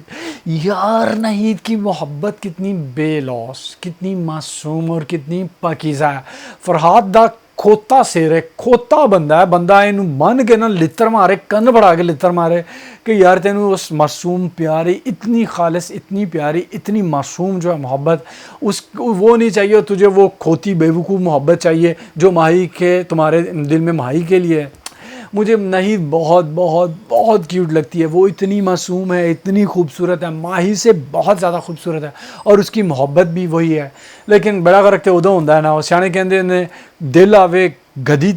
यार, नाहिद की मोहब्बत कितनी बेलौस, कितनी मासूम और कितनी पाकीज़ा है। फरहाद दा खोता शेर है, खोता बंदा है, बंदा इन मन के ना लित्र मारे, कन्न बढ़ा के लित्र मारे कि यार तेनू उस मासूम प्यारी, इतनी खालिस, इतनी प्यारी, इतनी मासूम जो है मोहब्बत, उस वो नहीं चाहिए तुझे, वो खोती बेवकूफ़ मोहब्बत चाहिए जो माही के तुम्हारे दिल में माही के लिए है। मुझे नहीं, बहुत बहुत बहुत क्यूट लगती है वो, इतनी मासूम है, इतनी खूबसूरत है, माही से बहुत ज़्यादा खूबसूरत है, और उसकी मोहब्बत भी वही है। लेकिन बड़ा फर्क तो उदों होंदा है ना, सियाने कहते ने दिल आवे गधी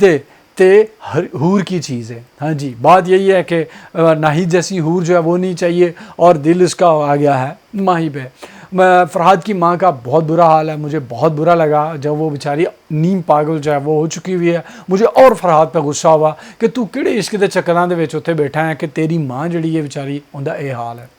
ते हूर की चीज़ है। हाँ जी, बात यही है कि नाहिद जैसी हूर जो है वो नहीं चाहिए, और दिल उसका आ गया है माही पे। फरहाद की माँ का बहुत बुरा हाल है, मुझे बहुत बुरा लगा जब वो बेचारी नीम पागल जो है वो हो चुकी हुई है। मुझे और फरहाद पे गुस्सा हुआ कि तू किहड़े इश्क के चक्करां दे विच उत्थे बैठा है कि तेरी माँ जड़ी है बेचारी, उनका ये हाल है।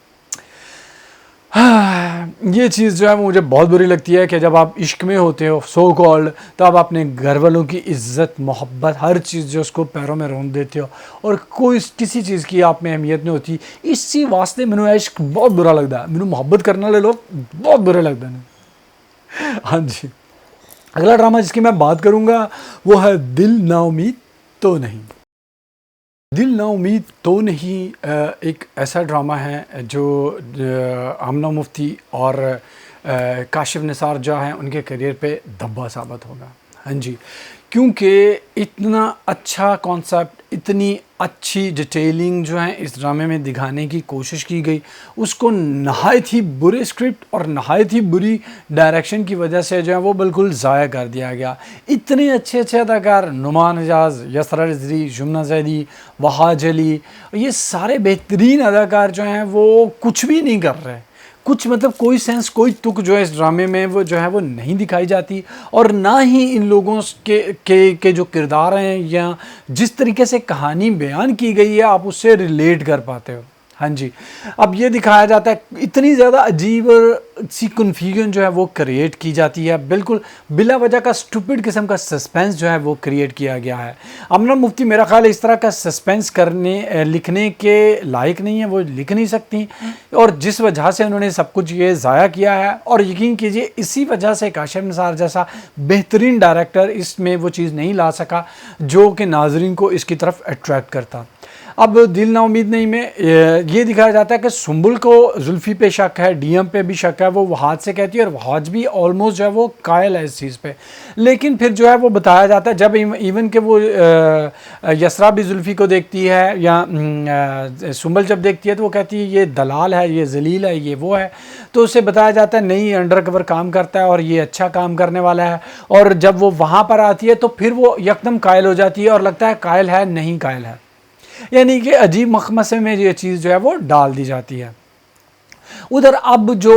ये चीज़ जो है मुझे बहुत बुरी लगती है कि जब आप इश्क में होते हो सो कॉल्ड, तो आप अपने घर वालों की इज़्ज़त, मोहब्बत, हर चीज़ जो उसको पैरों में रोन देते हो, और कोई किसी चीज़ की आप में अहमियत नहीं होती। इसी वास्ते मैंने इश्क बहुत बुरा लगता है, मैंने मोहब्बत करने वाले लोग बहुत बुरे लगते हैं। हाँ जी, अगला ड्रामा जिसकी मैं बात करूँगा वो है दिल ना उम्मीद तो नहीं। दिल ना उम्मीद तो नहीं एक ऐसा ड्रामा है जो आमना मुफ्ती और काशिफ निसार जो हैं उनके करियर पे धब्बा साबित होगा। हाँ जी, क्योंकि इतना अच्छा कॉन्सेप्ट, इतनी अच्छी डिटेलिंग जो है इस ड्रामे में दिखाने की कोशिश की गई, उसको नहायत ही बुरे स्क्रिप्ट और नहायत ही बुरी डायरेक्शन की वजह से जो है वो बिल्कुल ज़ाया कर दिया गया। इतने अच्छे अच्छे अदाकार, नुमान एजाज, यसरा रिजवी, यमुना जैदी, वहाज अली, ये सारे बेहतरीन अदाकार जो हैं वो कुछ भी नहीं कर रहे, कुछ मतलब कोई सेंस, कोई तुक जो है इस ड्रामे में वो जो है वो नहीं दिखाई जाती, और ना ही इन लोगों के जो किरदार हैं या जिस तरीके से कहानी बयान की गई है आप उससे रिलेट कर पाते हो। हाँ जी, अब ये दिखाया जाता है, इतनी ज़्यादा अजीब सी कन्फ्यूजन जो है वो क्रिएट की जाती है, बिल्कुल बिला वजह का स्टूपिड किस्म का सस्पेंस जो है वो क्रिएट किया गया है। आमना मुफ्ती मेरा ख्याल है इस तरह का सस्पेंस लिखने के लायक नहीं है, वो लिख नहीं सकती, और जिस वजह से उन्होंने सब कुछ ये ज़ाया किया है, और यकीन कीजिए इसी वजह से काशिफ निसार जैसा बेहतरीन डायरेक्टर इसमें वो चीज़ नहीं ला सका जो कि नाजरीन को इसकी तरफ अट्रैक्ट करता। अब दिल ना उम्मीद नहीं में ये दिखाया जाता है कि सुंबुल को जुल्फ़ी पे शक है, डीएम पे भी शक है, वो वहाज से कहती है, और वहाज भी ऑलमोस्ट जो है वो कायल है इस चीज़ पे। लेकिन फिर जो है वो बताया जाता है जब इवन के वो यसरा भी जुल्फ़ी को देखती है या सुंबल जब देखती है तो वो कहती है ये दलाल है, ये जलील है, ये वो है, तो उसे बताया जाता है नहीं, अंडर कवर काम करता है और ये अच्छा काम करने वाला है। और जब वो वहाँ पर आती है तो फिर वो यकदम कायल हो जाती है और लगता है कायल है, नहीं कायल है, यानी कि अजीब मखमसे में ये चीज़ जो है वो डाल दी जाती है। उधर अब जो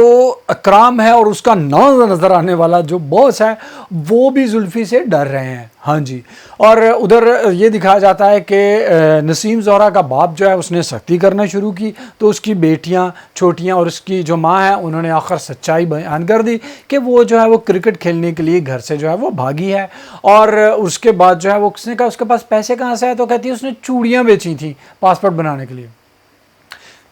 अकराम है और उसका नज़र आने वाला जो बॉस है वो भी जुल्फ़ी से डर रहे हैं। हाँ जी, और उधर ये दिखाया जाता है कि नसीम ज़ोहरा का बाप जो है उसने सख्ती करना शुरू की, तो उसकी बेटियां छोटियां और उसकी जो माँ है उन्होंने आखिर सच्चाई बयान कर दी कि वो जो है वो क्रिकेट खेलने के लिए घर से जो है वो भागी है। और उसके बाद जो है वो उसने कहा उसके पास पैसे कहाँ से आए, तो कहती है उसने चूड़ियाँ बेची थी पासपोर्ट बनाने के लिए,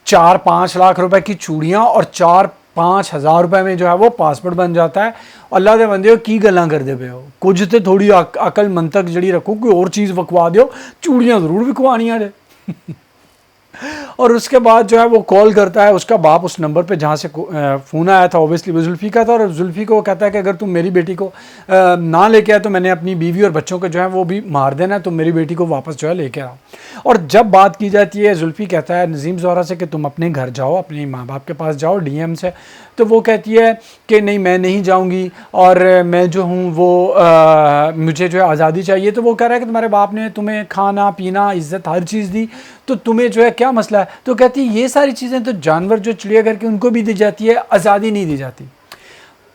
4-5 लाख रुपए की चूड़ियाँ, और 4-5 हज़ार रुपए में जो है वो पासपोर्ट बन जाता है। अल्लाह दे बंदे की गल्लां करदे पे हो, कुछ तो थोड़ी अकल मंतक जड़ी रखो, कोई और चीज़ वकवा दो, चूड़ियाँ ज़रूर विकवानियाँ ने। और उसके बाद जो है वो कॉल करता है उसका बाप उस नंबर पे जहाँ से फ़ोन आया था, ओबियसली वो जुल्फ़ी का था, और जुल्फ़ी को कहता है कि अगर तुम मेरी बेटी को ना लेके आए तो मैंने अपनी बीवी और बच्चों को जो है वो भी मार देना, तो मेरी बेटी को वापस जो है लेके आओ। और जब बात की जाती है, जुल्फ़ी कहता है नज़ीम ज़ोहरा से कि तुम अपने घर जाओ, अपने माँ बाप के पास जाओ डीएम से, तो वो कहती है कि नहीं मैं नहीं जाऊँगी, और मैं जो हूँ वो मुझे जो है आज़ादी चाहिए। तो वो कह रहा है कि तुम्हारे बाप ने तुम्हें खाना पीना इज़्ज़त हर चीज़ दी, तो तुम्हें जो है क्या मसला है। तो कहती है ये सारी चीज़ें तो जानवर जो चिड़ियाघर के उनको भी दी जाती है, आज़ादी नहीं दी जाती।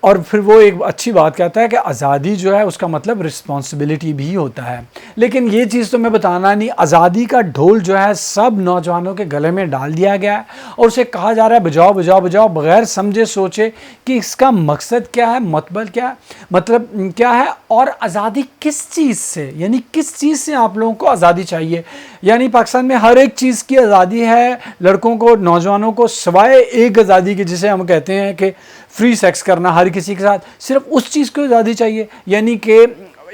और फिर वो एक अच्छी बात कहता है कि आज़ादी जो है उसका मतलब रिस्पॉन्सिबिलिटी भी होता है। लेकिन ये चीज़ तो मैं बताना नहीं, आज़ादी का ढोल जो है सब नौजवानों के गले में डाल दिया गया है, और उसे कहा जा रहा है बजाओ बजाओ बजाओ, बगैर समझे सोचे कि इसका मकसद क्या है, मतलब क्या है, मतलब क्या है, और आज़ादी किस चीज़ से, यानी किस चीज़ से आप लोगों को आज़ादी चाहिए। यानी पाकिस्तान में हर एक चीज़ की आज़ादी है लड़कों को, नौजवानों को, सिवाय एक आज़ादी की जिसे हम कहते हैं कि फ्री सेक्स करना हर किसी के साथ, सिर्फ उस चीज़ को आज़ादी चाहिए। यानी कि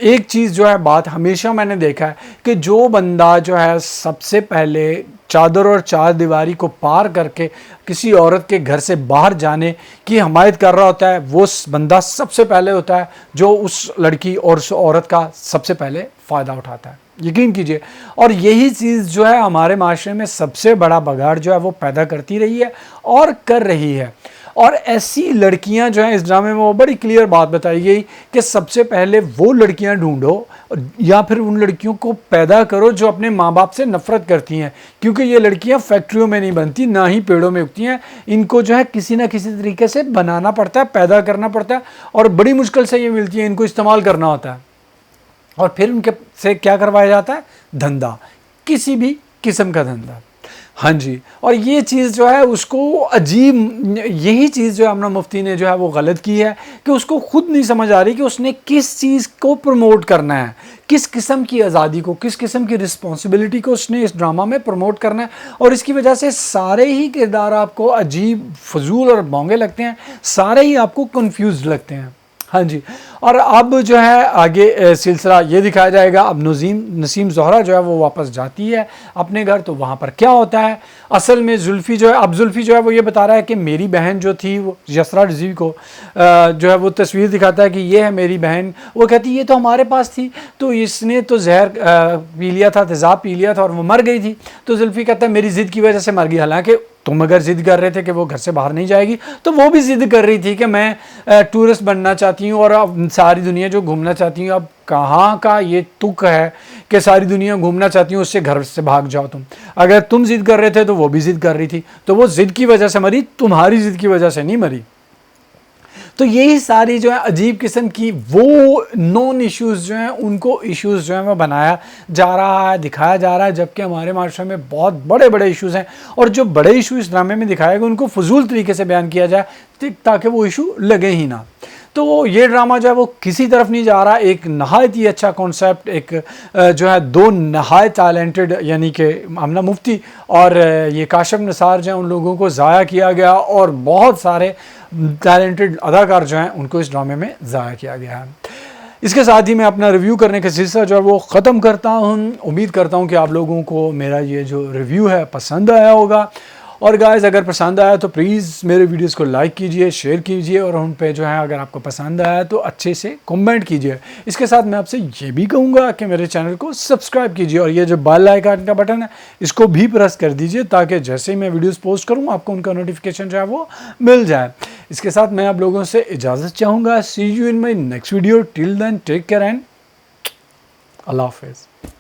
एक चीज़ जो है, बात हमेशा मैंने देखा है कि जो बंदा जो है सबसे पहले चादर और चार दीवारी को पार करके किसी औरत के घर से बाहर जाने की हमायत कर रहा होता है, वो बंदा सबसे पहले होता है जो उस लड़की और उस औरत का सबसे पहले फ़ायदा उठाता है, यकीन कीजिए। और यही चीज़ जो है हमारे माशरे में सबसे बड़ा बगाड़ जो है वो पैदा करती रही है और कर रही है। और ऐसी लड़कियां जो हैं इस ड्रामे में, वो बड़ी क्लियर बात बताई गई कि सबसे पहले वो लड़कियां ढूंढो या फिर उन लड़कियों को पैदा करो जो अपने माँ बाप से नफरत करती हैं, क्योंकि ये लड़कियां फैक्ट्रियों में नहीं बनती, ना ही पेड़ों में उगती हैं। इनको जो है किसी ना किसी तरीके से बनाना पड़ता है, पैदा करना पड़ता है, और बड़ी मुश्किल से ये मिलती है, इनको इस्तेमाल करना होता है। और फिर उनके से क्या करवाया जाता है? धंधा, किसी भी किस्म का धंधा। हाँ जी, और ये चीज़ जो है उसको अजीब, यही चीज़ जो अमना मुफ्ती ने जो है वो गलत की है कि उसको खुद नहीं समझ आ रही कि उसने किस चीज़ को प्रमोट करना है, किस किस्म की आज़ादी को, किस किस्म की रिस्पॉन्सिबिलिटी को उसने इस ड्रामा में प्रमोट करना है। और इसकी वजह से सारे ही किरदार आपको अजीब, फजूल और बोंगे लगते हैं, सारे ही आपको कन्फ्यूज लगते हैं। हाँ जी, और अब जो है आगे सिलसिला ये दिखाया जाएगा। अब नसीम ज़ोहरा जो है वो वापस जाती है अपने घर, तो वहाँ पर क्या होता है? असल में जुल्फ़ी जो है, अब जुल्फ़ी जो है वो ये बता रहा है कि मेरी बहन जो थी, वो यसरा रिजवी को जो है वो तस्वीर दिखाता है कि ये है मेरी बहन। वो कहती ये तो हमारे पास थी, तो इसने तो जहर पी लिया था, तेज़ाब पी लिया था और वो मर गई थी। तो जुल्फ़ी कहता है मेरी ज़िद की वजह से मर गई। हालांकि तुम अगर ज़िद कर रहे थे कि वो घर से बाहर नहीं जाएगी, तो वो भी ज़िद कर रही थी कि मैं टूरिस्ट बनना चाहती हूँ और अब सारी दुनिया जो घूमना चाहती हूँ। अब कहाँ का ये तुक है कि सारी दुनिया घूमना चाहती हूँ, उससे घर से भाग जाओ तुम। अगर तुम ज़िद कर रहे थे तो वो भी ज़िद कर रही थी, तो वो ज़िद की वजह से मरी, तुम्हारी ज़िद की वजह से नहीं मरी। तो यही सारी जो है अजीब किस्म की वो नॉन इश्यूज़ जो हैं उनको इश्यूज़ जो हैं वो बनाया जा रहा है, दिखाया जा रहा है, जबकि हमारे माशरे में बहुत बड़े बड़े इश्यूज़ हैं। और जो बड़े इशू इस ड्रामे में दिखाए गए उनको फजूल तरीके से बयान किया जाए ताकि वो इशू लगे ही ना। तो ये ड्रामा जो है वो किसी तरफ नहीं जा रहा। एक नहायत ही अच्छा कॉन्सेप्ट, एक जो है दो नहायत टैलेंटेड यानी कि आमना मुफ्ती और ये काशिफ निसार जो हैं उन लोगों को ज़ाया किया गया, और बहुत सारे टैलेंटेड अदाकार जो हैं उनको इस ड्रामे में ज़ाया किया गया है। इसके साथ ही मैं अपना रिव्यू करने का सिलसिला जो है वो ख़त्म करता हूँ। उम्मीद करता हूँ कि आप लोगों को मेरा ये जो रिव्यू है पसंद आया होगा। और गाइस, अगर पसंद आया तो प्लीज़ मेरे वीडियोस को लाइक कीजिए, शेयर कीजिए, और उन पे जो है अगर आपको पसंद आया तो अच्छे से कमेंट कीजिए। इसके साथ मैं आपसे ये भी कहूँगा कि मेरे चैनल को सब्सक्राइब कीजिए, और ये जो बेल आइकन का बटन है इसको भी प्रेस कर दीजिए ताकि जैसे ही मैं वीडियोस पोस्ट करूँ आपको उनका नोटिफिकेशन जो है वो मिल जाए। इसके साथ मैं आप लोगों से इजाज़त चाहूँगा। See you in my next video. Till then take care and अल्लाह हाफिज़।